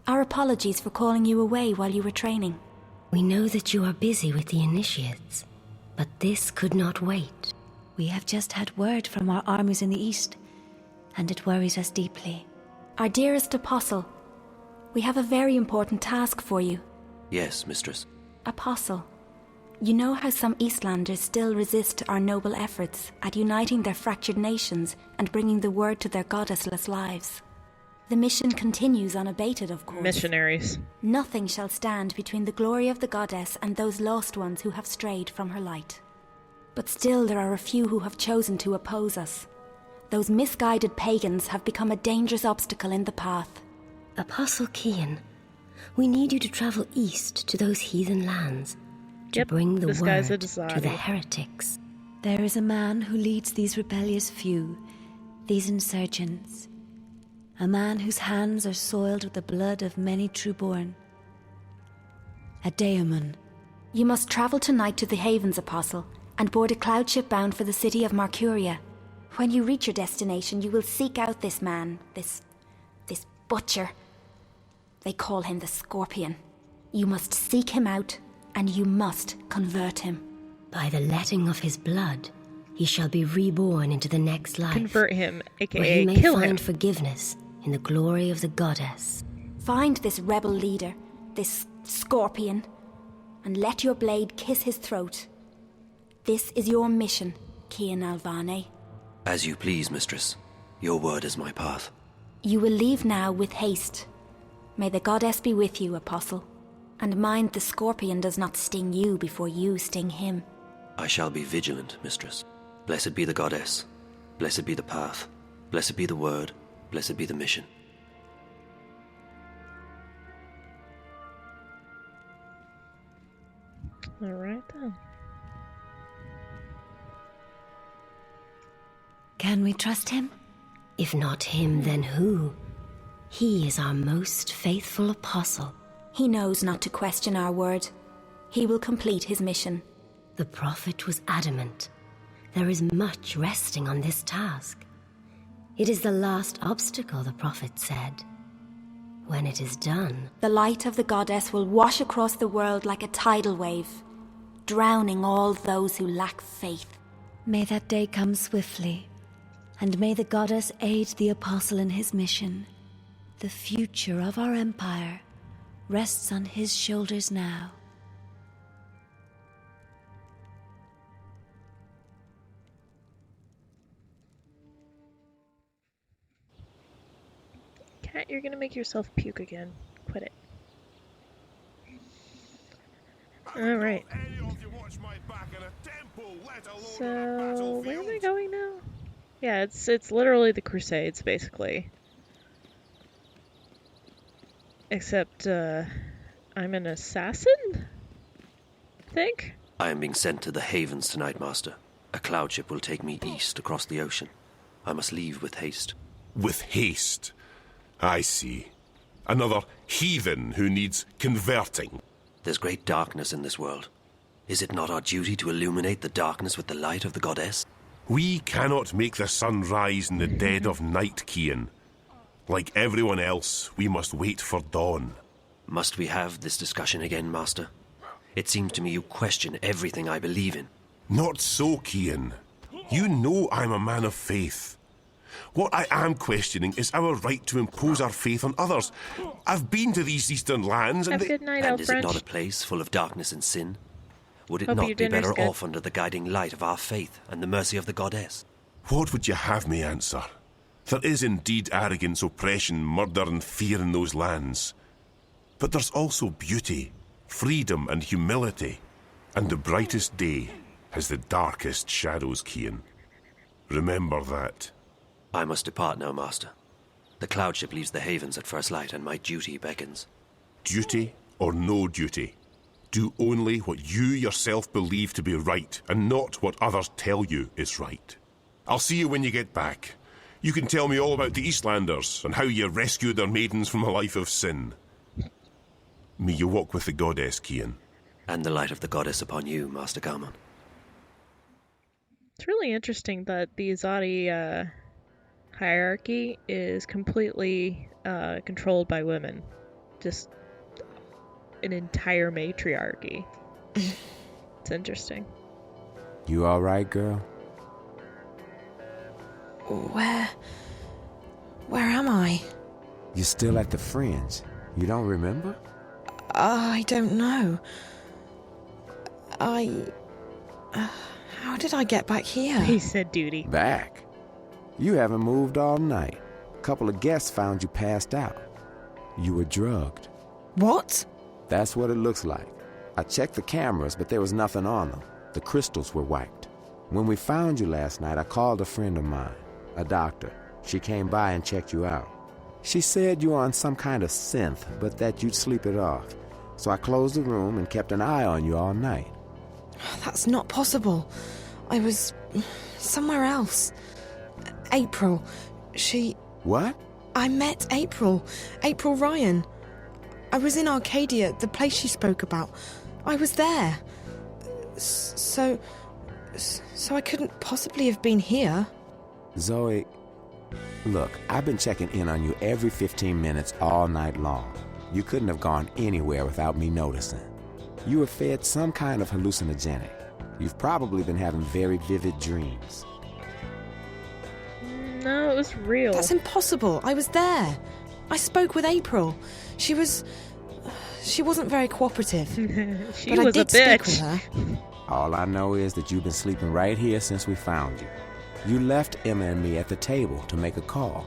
Our apologies for calling you away while you were training. We know that you are busy with the initiates, but this could not wait. We have just had word from our armies in the east, and it worries us deeply. Our dearest Apostle, we have a very important task for you. Yes, mistress. Apostle, you know how some Eastlanders still resist our noble efforts at uniting their fractured nations and bringing the word to their goddessless lives. The mission continues unabated, of course. Missionaries. Nothing shall stand between the glory of the goddess and those lost ones who have strayed from her light. But still there are a few who have chosen to oppose us. Those misguided pagans have become a dangerous obstacle in the path. Apostle Kian, we need you to travel east to those heathen lands to bring the word to the heretics. There is a man who leads these rebellious few, these insurgents. A man whose hands are soiled with the blood of many trueborn. A daemon. You must travel tonight to the Havens, Apostle, and board a cloud ship bound for the city of Marcuria. When you reach your destination, you will seek out this man, this butcher. They call him the Scorpion. You must seek him out, and you must convert him. By the letting of his blood, he shall be reborn into the next life. Convert him, aka where he may kill find him. Forgiveness in the glory of the goddess. Find this rebel leader, this Scorpion, and let your blade kiss his throat. This is your mission, Kian Alvane. As you please, mistress. Your word is my path. You will leave now with haste. May the goddess be with you, Apostle. And mind the Scorpion does not sting you before you sting him. I shall be vigilant, mistress. Blessed be the goddess. Blessed be the path. Blessed be the word. Blessed be the mission. All right then. Can we trust him? If not him, then who? He is our most faithful apostle. He knows not to question our word. He will complete his mission. The prophet was adamant. There is much resting on this task. It is the last obstacle, the prophet said. When it is done, the light of the goddess will wash across the world like a tidal wave, drowning all those who lack faith. May that day come swiftly, and may the goddess aid the apostle in his mission. The future of our empire rests on his shoulders now. Cat, you're gonna make yourself puke again. Quit it. Alright. So, where am I going now? Yeah, it's literally the Crusades, basically. Except, I'm an assassin? I think? I am being sent to the Havens tonight, Master. A cloud ship will take me east across the ocean. I must leave with haste. With haste? I see. Another heathen who needs converting. There's great darkness in this world. Is it not our duty to illuminate the darkness with the light of the goddess? We cannot make the sun rise in the dead of night, Kian. Like everyone else, we must wait for dawn. Must we have this discussion again, Master? It seems to me you question everything I believe in. Not so, Kian. You know I'm a man of faith. What I am questioning is our right to impose our faith on others. I've been to these eastern lands and Have a good night, and is it Alfred. not a place full of darkness and sin? Would it Hope your not be dinner's better good. off under the guiding light of our faith and the mercy of the goddess? What would you have me answer? There is indeed arrogance, oppression, murder and fear in those lands. But there's also beauty, freedom and humility. And the brightest day has the darkest shadows, Kian. Remember that. I must depart now, Master. The cloud ship leaves the Havens at first light and my duty beckons. Duty or no duty. Do only what you yourself believe to be right and not what others tell you is right. I'll see you when you get back. You can tell me all about the Eastlanders and how you rescued their maidens from a life of sin. May you walk with the goddess, Kian. And the light of the goddess upon you, Master Galman. It's really interesting that the Azadi hierarchy is completely controlled by women. Just an entire matriarchy. It's interesting. You alright, girl? Where am I? You're still at the Fringe. You don't remember? I don't know. How did I get back here? He said duty. Back? You haven't moved all night. A couple of guests found you passed out. You were drugged. What? That's what it looks like. I checked the cameras, but there was nothing on them. The crystals were wiped. When we found you last night, I called a friend of mine, a doctor. She came by and checked you out. She said you were on some kind of synth, but that you'd sleep it off. So I closed the room and kept an eye on you all night. That's not possible. I was somewhere else. April, she... What? I met April. April Ryan. I was in Arcadia, the place she spoke about. I was there. So I couldn't possibly have been here. Zoe, look, I've been checking in on you every 15 minutes all night long. You couldn't have gone anywhere without me noticing. You were fed some kind of hallucinogenic. You've probably been having very vivid dreams. No, it was real. That's impossible. I was there. I spoke with April. She wasn't very cooperative. She but was I a did speak bitch. with her. All I know is that you've been sleeping right here since we found you. You left Emma and me at the table to make a call.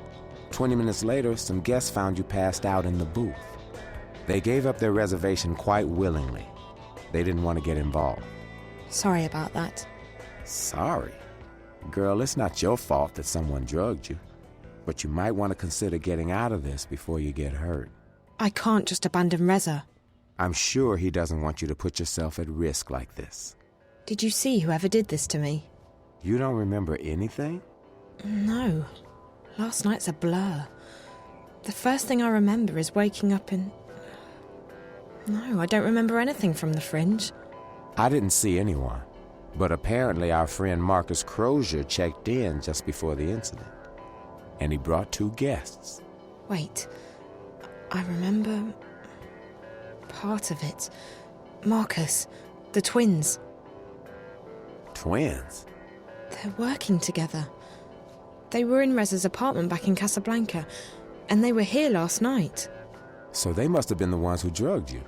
20 minutes later, some guests found you passed out in the booth. They gave up their reservation quite willingly. They didn't want to get involved. Sorry about that. Sorry? Girl, it's not your fault that someone drugged you. But you might want to consider getting out of this before you get hurt. I can't just abandon Reza. I'm sure he doesn't want you to put yourself at risk like this. Did you see whoever did this to me? You don't remember anything? No. Last night's a blur. The first thing I remember is waking up in... No, I don't remember anything from the Fringe. I didn't see anyone. But apparently our friend Marcus Crozier checked in just before the incident. And he brought 2 guests. Wait. I remember... part of it. Marcus. The twins. Twins? They're working together. They were in Reza's apartment back in Casablanca, and they were here last night. So they must have been the ones who drugged you.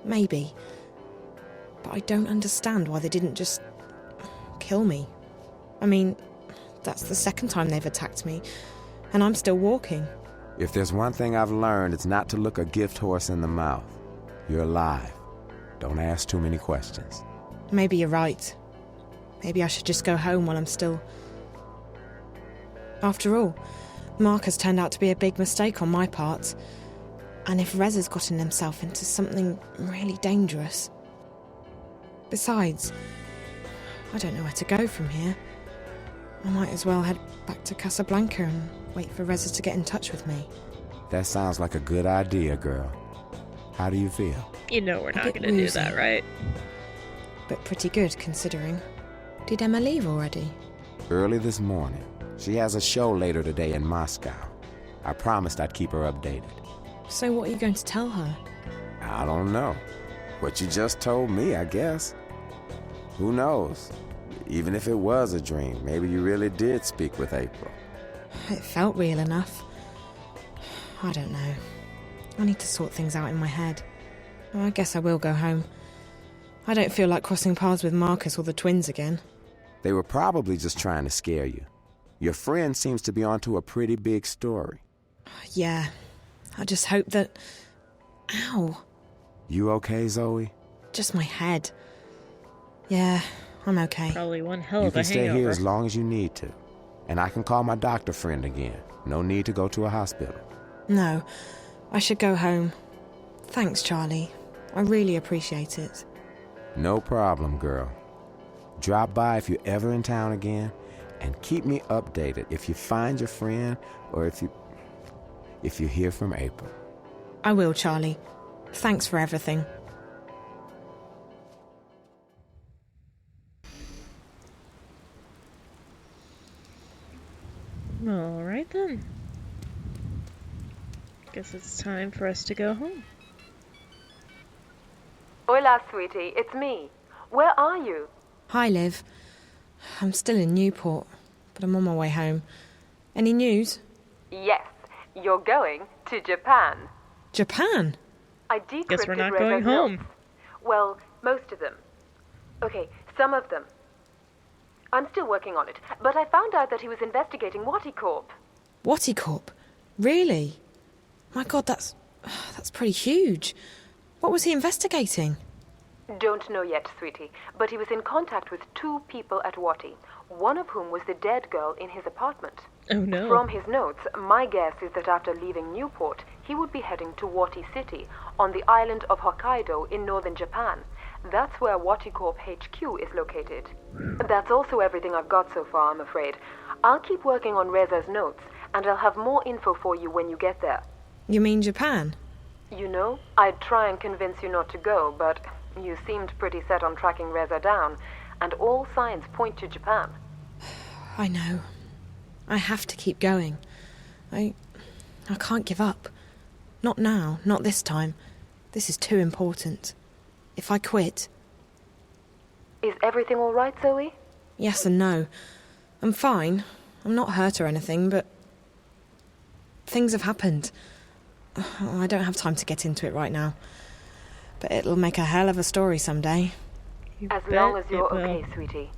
Maybe. But I don't understand why they didn't just... kill me. I mean, that's the second time they've attacked me, and I'm still walking. If there's one thing I've learned, it's not to look a gift horse in the mouth. You're alive. Don't ask too many questions. Maybe you're right. Maybe I should just go home while I'm still... After all, Marcus turned out to be a big mistake on my part. And if Reza's gotten himself into something really dangerous... Besides, I don't know where to go from here. I might as well head back to Casablanca and wait for Reza to get in touch with me. That sounds like a good idea, girl. How do you feel? You know we're not going to do that, right? But pretty good, considering. Did Emma leave already? Early this morning. She has a show later today in Moscow. I promised I'd keep her updated. So what are you going to tell her? I don't know. What you just told me, I guess. Who knows? Even if it was a dream, maybe you really did speak with April. It felt real enough. I don't know. I need to sort things out in my head. I guess I will go home. I don't feel like crossing paths with Marcus or the twins again. They were probably just trying to scare you. Your friend seems to be onto a pretty big story. Yeah. I just hope that... Ow. You okay, Zoe? Just my head. Yeah, I'm okay. Probably one hell You of a can stay hangover. here as long as you need to. And I can call my doctor friend again. No need to go to a hospital. No, I should go home. Thanks, Charlie. I really appreciate it. No problem, girl. Drop by if you're ever in town again, and keep me updated if you find your friend or if you hear from April. I will, Charlie. Thanks for everything. All right then. Guess it's time for us to go home. Hola, sweetie. It's me. Where are you? Hi, Liv. I'm still in Newport, but I'm on my way home. Any news? Yes, you're going to Japan. Japan? I decrypted Guess we're not Reza's going home. notes. Well, most of them. Okay, some of them. I'm still working on it, but I found out that he was investigating Watticorp. Watticorp? Really? My God, that's pretty huge. What was he investigating? Don't know yet, sweetie, but he was in contact with 2 people at Watti. one of whom was the dead girl in his apartment. Oh no. From his notes, my guess is that after leaving Newport, he would be heading to Wati City on the island of Hokkaido in northern Japan. That's where Waticorp HQ is located. That's also everything I've got so far, I'm afraid. I'll keep working on Reza's notes, and I'll have more info for you when you get there. You mean Japan? You know, I'd try and convince you not to go, but you seemed pretty set on tracking Reza down, and all signs point to Japan. I know. I have to keep going. I can't give up. Not now, not this time. This is too important. If I quit... Is everything all right, Zoe? Yes and no. I'm fine. I'm not hurt or anything, but... things have happened. I don't have time to get into it right now. But it'll make a hell of a story someday. As long as you're okay, sweetie.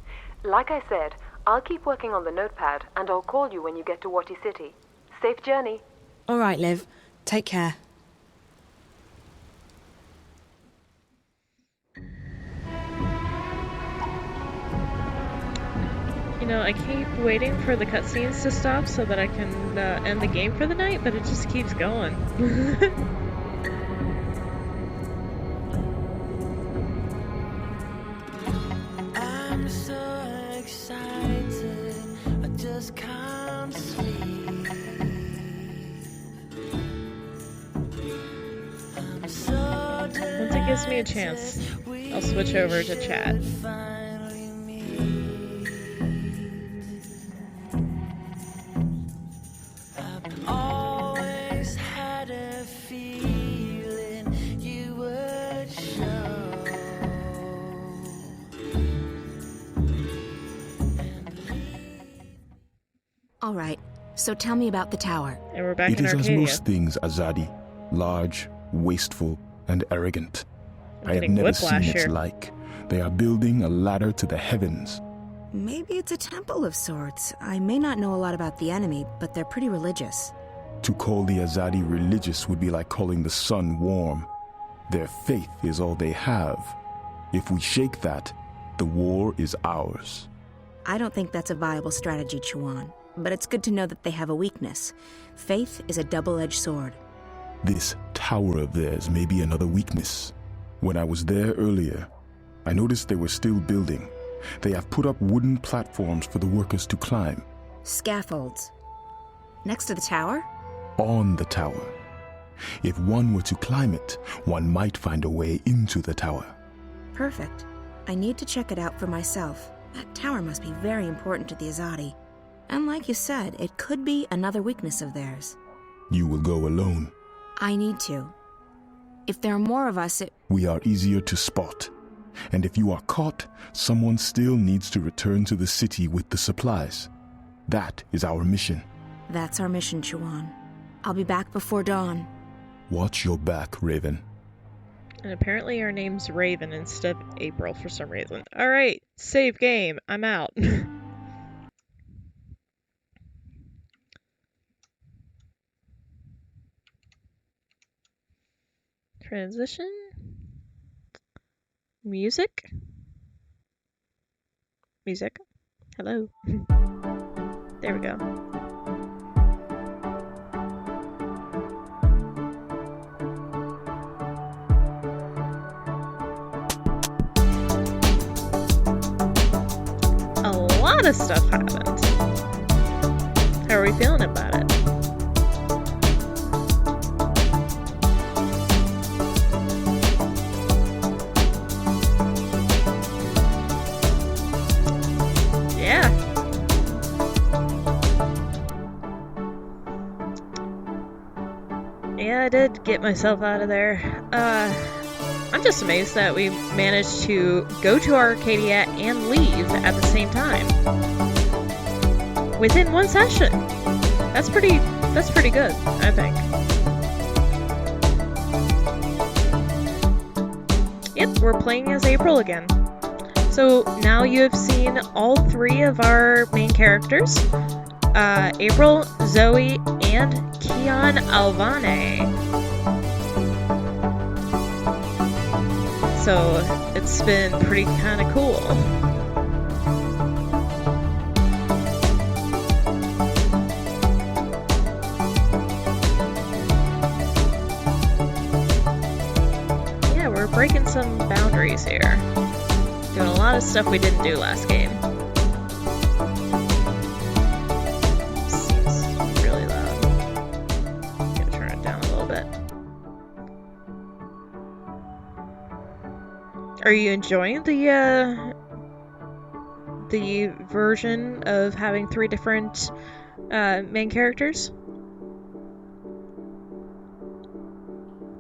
Like I said, I'll keep working on the notepad, and I'll call you when you get to Wati City. Safe journey. All right, Liv. Take care. You know, I keep waiting for the cutscenes to stop so that I can end the game for the night, but it just keeps going. I'm so excited, I just can't sleep. Once it gives me a chance, I'll switch over to chat. Always had a feeling you would show. All right, so tell me about the tower. And we're back It in is as Arcadia. most things, Azadi. Large, wasteful, and arrogant. I'm I have getting never seen whiplash its here. like. They are building a ladder to the heavens. Maybe it's a temple of sorts. I may not know a lot about the enemy, but they're pretty religious. To call the Azadi religious would be like calling the sun warm. Their faith is all they have. If we shake that, the war is ours. I don't think that's a viable strategy, Chuan, but it's good to know that they have a weakness. Faith is a double-edged sword. This tower of theirs may be another weakness. When I was there earlier, I noticed they were still building. They have put up wooden platforms for the workers to climb. Scaffolds. Next to the tower? On the tower. If one were to climb it, one might find a way into the tower. Perfect. I need to check it out for myself. That tower must be very important to the Azadi. And like you said, it could be another weakness of theirs. You will go alone. I need to. If there are more of us, We are easier to spot. And if you are caught, someone still needs to return to the city with the supplies. That is our mission. that's our mission, Chuan. I'll be back before dawn. Watch your back, Raven. And apparently our name's Raven instead of April for some reason. Alright, save game. I'm out. Transition. Music. Music. Hello. There we go. A lot of stuff happened. How are we feeling about it? Yeah. Yeah, I did get myself out of there. I'm just amazed that we managed to go to Arcadia and leave at the same time. Within one session. That's pretty good, I think. Yep, we're playing as April again. So now you have seen all three of our main characters. April, Zoe, and Kian Alvane. So it's been pretty kind of cool. breaking some boundaries here. Doing a lot of stuff we didn't do last game. Seems really loud. Gonna turn it down a little bit. Are you enjoying the version of having 3 different main characters?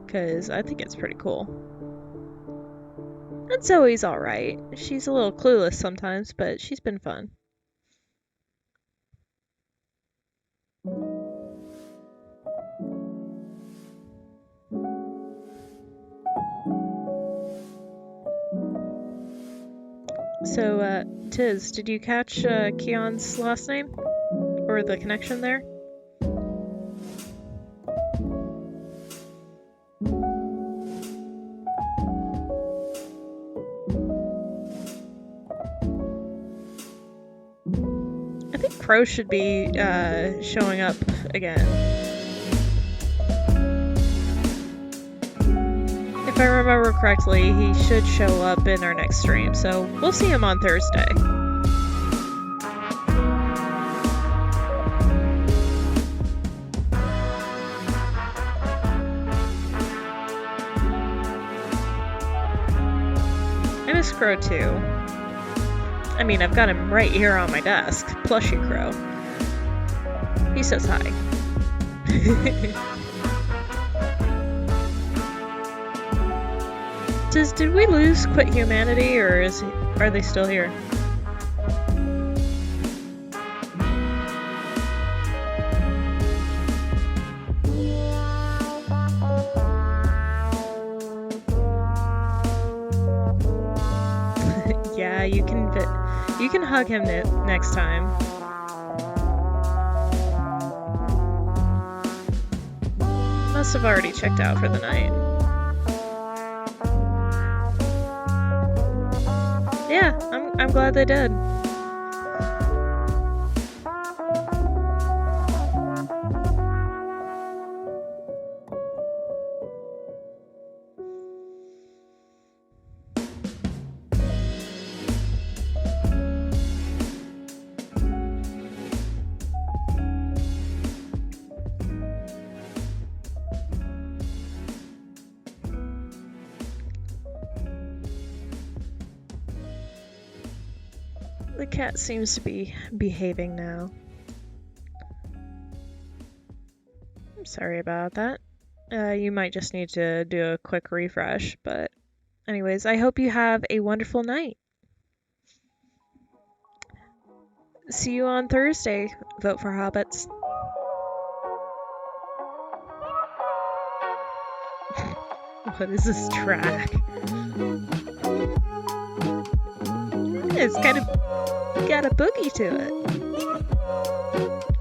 Because I think it's pretty cool. And Zoe's alright. She's a little clueless sometimes, but she's been fun. So, Tiz, did you catch Keon's last name? Or the connection there? I think Crow should be showing up again. If I remember correctly, he should show up in our next stream, so we'll see him on Thursday. I miss Crow too. I mean, I've got him right here on my desk. Plushy Crow. He says hi. Did we lose Quit Humanity, or are they still here? Yeah, you can hug him next time. Must have already checked out for the night. Yeah, I'm glad they did. The cat seems to be behaving now. I'm sorry about that. You might just need to do a quick refresh, but anyways, I hope you have a wonderful night. See you on Thursday. Vote for Hobbits. What is this track? It's kind of got a boogie to it.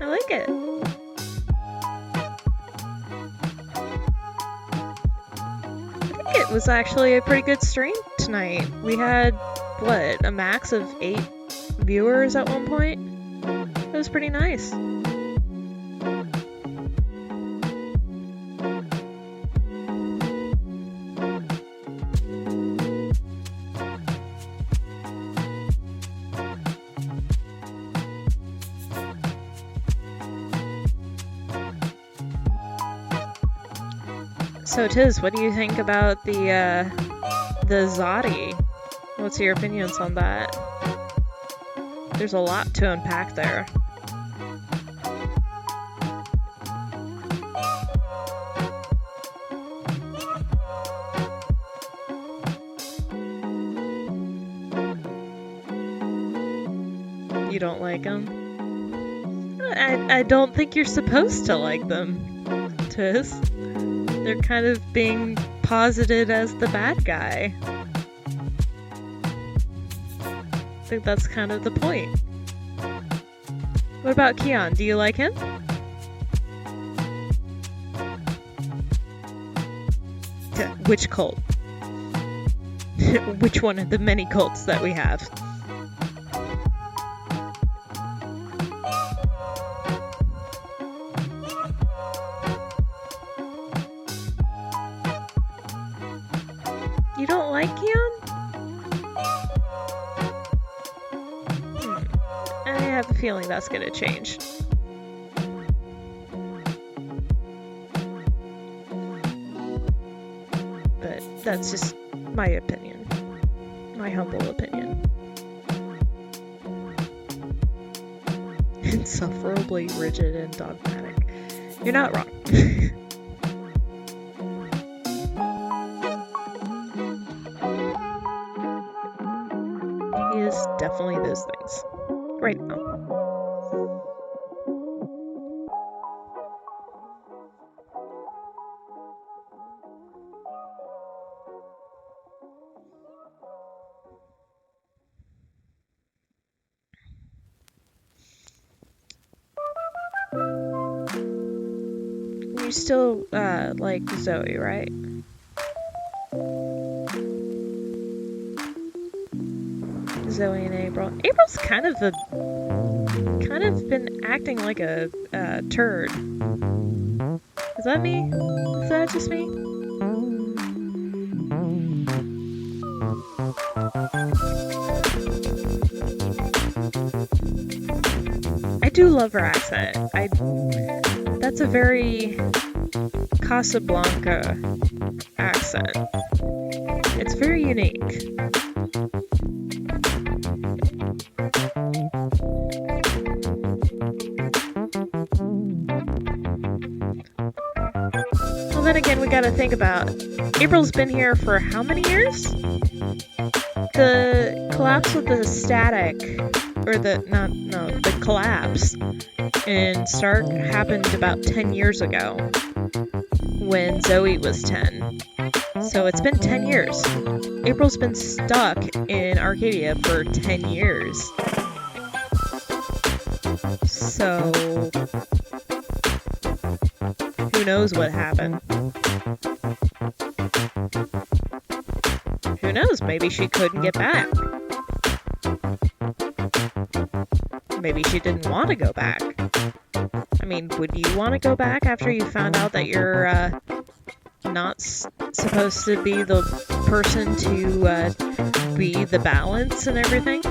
I like it. I think it was actually a pretty good stream tonight. We had, what, a max of 8 viewers at one point? It was pretty nice. So Tiz, what do you think about the Zodi? What's your opinions on that? There's a lot to unpack there. You don't like them? I don't think you're supposed to like them, Tiz. They're kind of being posited as the bad guy. I think that's kind of the point. What about Keon? Do you like him? Which cult? Which one of the many cults that we have? You don't like Keon? I have a feeling that's gonna change. But that's just my opinion. My humble opinion. Insufferably rigid and dogmatic. You're not wrong. He is definitely those things. Right now. You still, like Zoe, right? Zoe and April. April's kind of been acting like a turd. Is that me? Is that just me? I do love her accent. That's a very Casablanca accent. It's very unique. Well, then again, we gotta think about April's been here for how many years? The collapse of the static, or the collapse in Stark happened about 10 years ago when Zoe was 10. So it's been 10 years. April's been stuck in Arcadia for 10 years. So who knows what happened? Who knows? Maybe she couldn't get back. Maybe she didn't want to go back. I mean, would you want to go back after you found out that you're not supposed to be the person to be the balance and everything?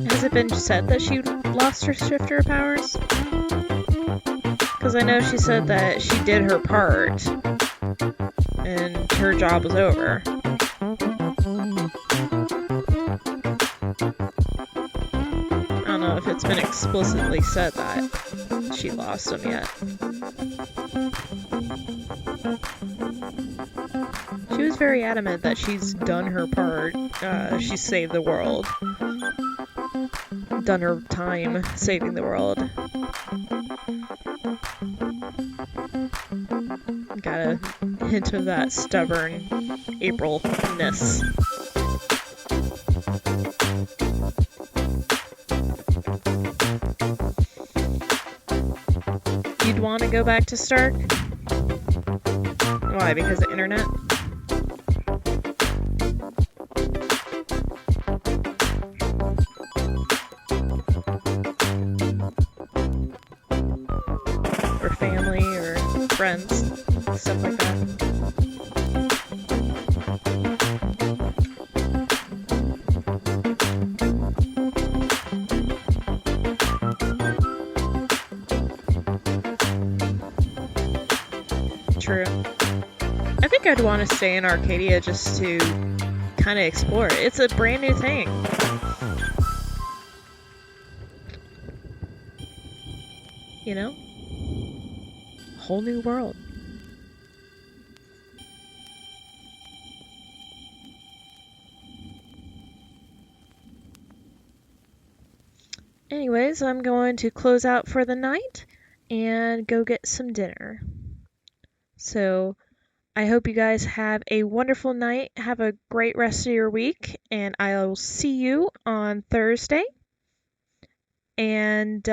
Has it been said that she lost her shifter powers? Because I know she said that she did her part and her job was over. I don't know if it's been explicitly said that she lost them yet. She was very adamant that she's done her part. She saved the world. Done her time saving the world. Got a hint of that stubborn April-ness. You'd want to go back to Stark? Why? Because of the internet? Or family, or friends, stuff like that. True. I think I'd want to stay in Arcadia just to kind of explore it. It's a brand new thing. You know? Whole new world. Anyways, I'm going to close out for the night and go get some dinner. So, I hope you guys have a wonderful night. Have a great rest of your week, and I'll see you on Thursday. And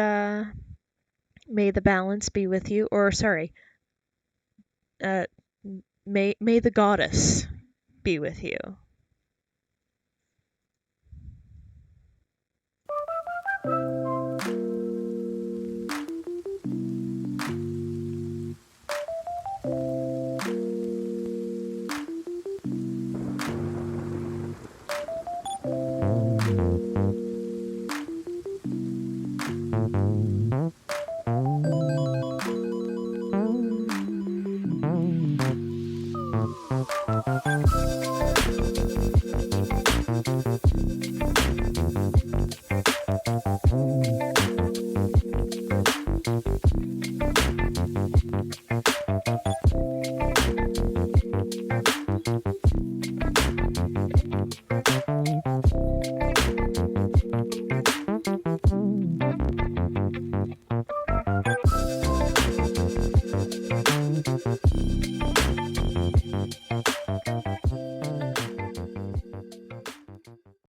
may the balance be with you. Or sorry, may the goddess be with you.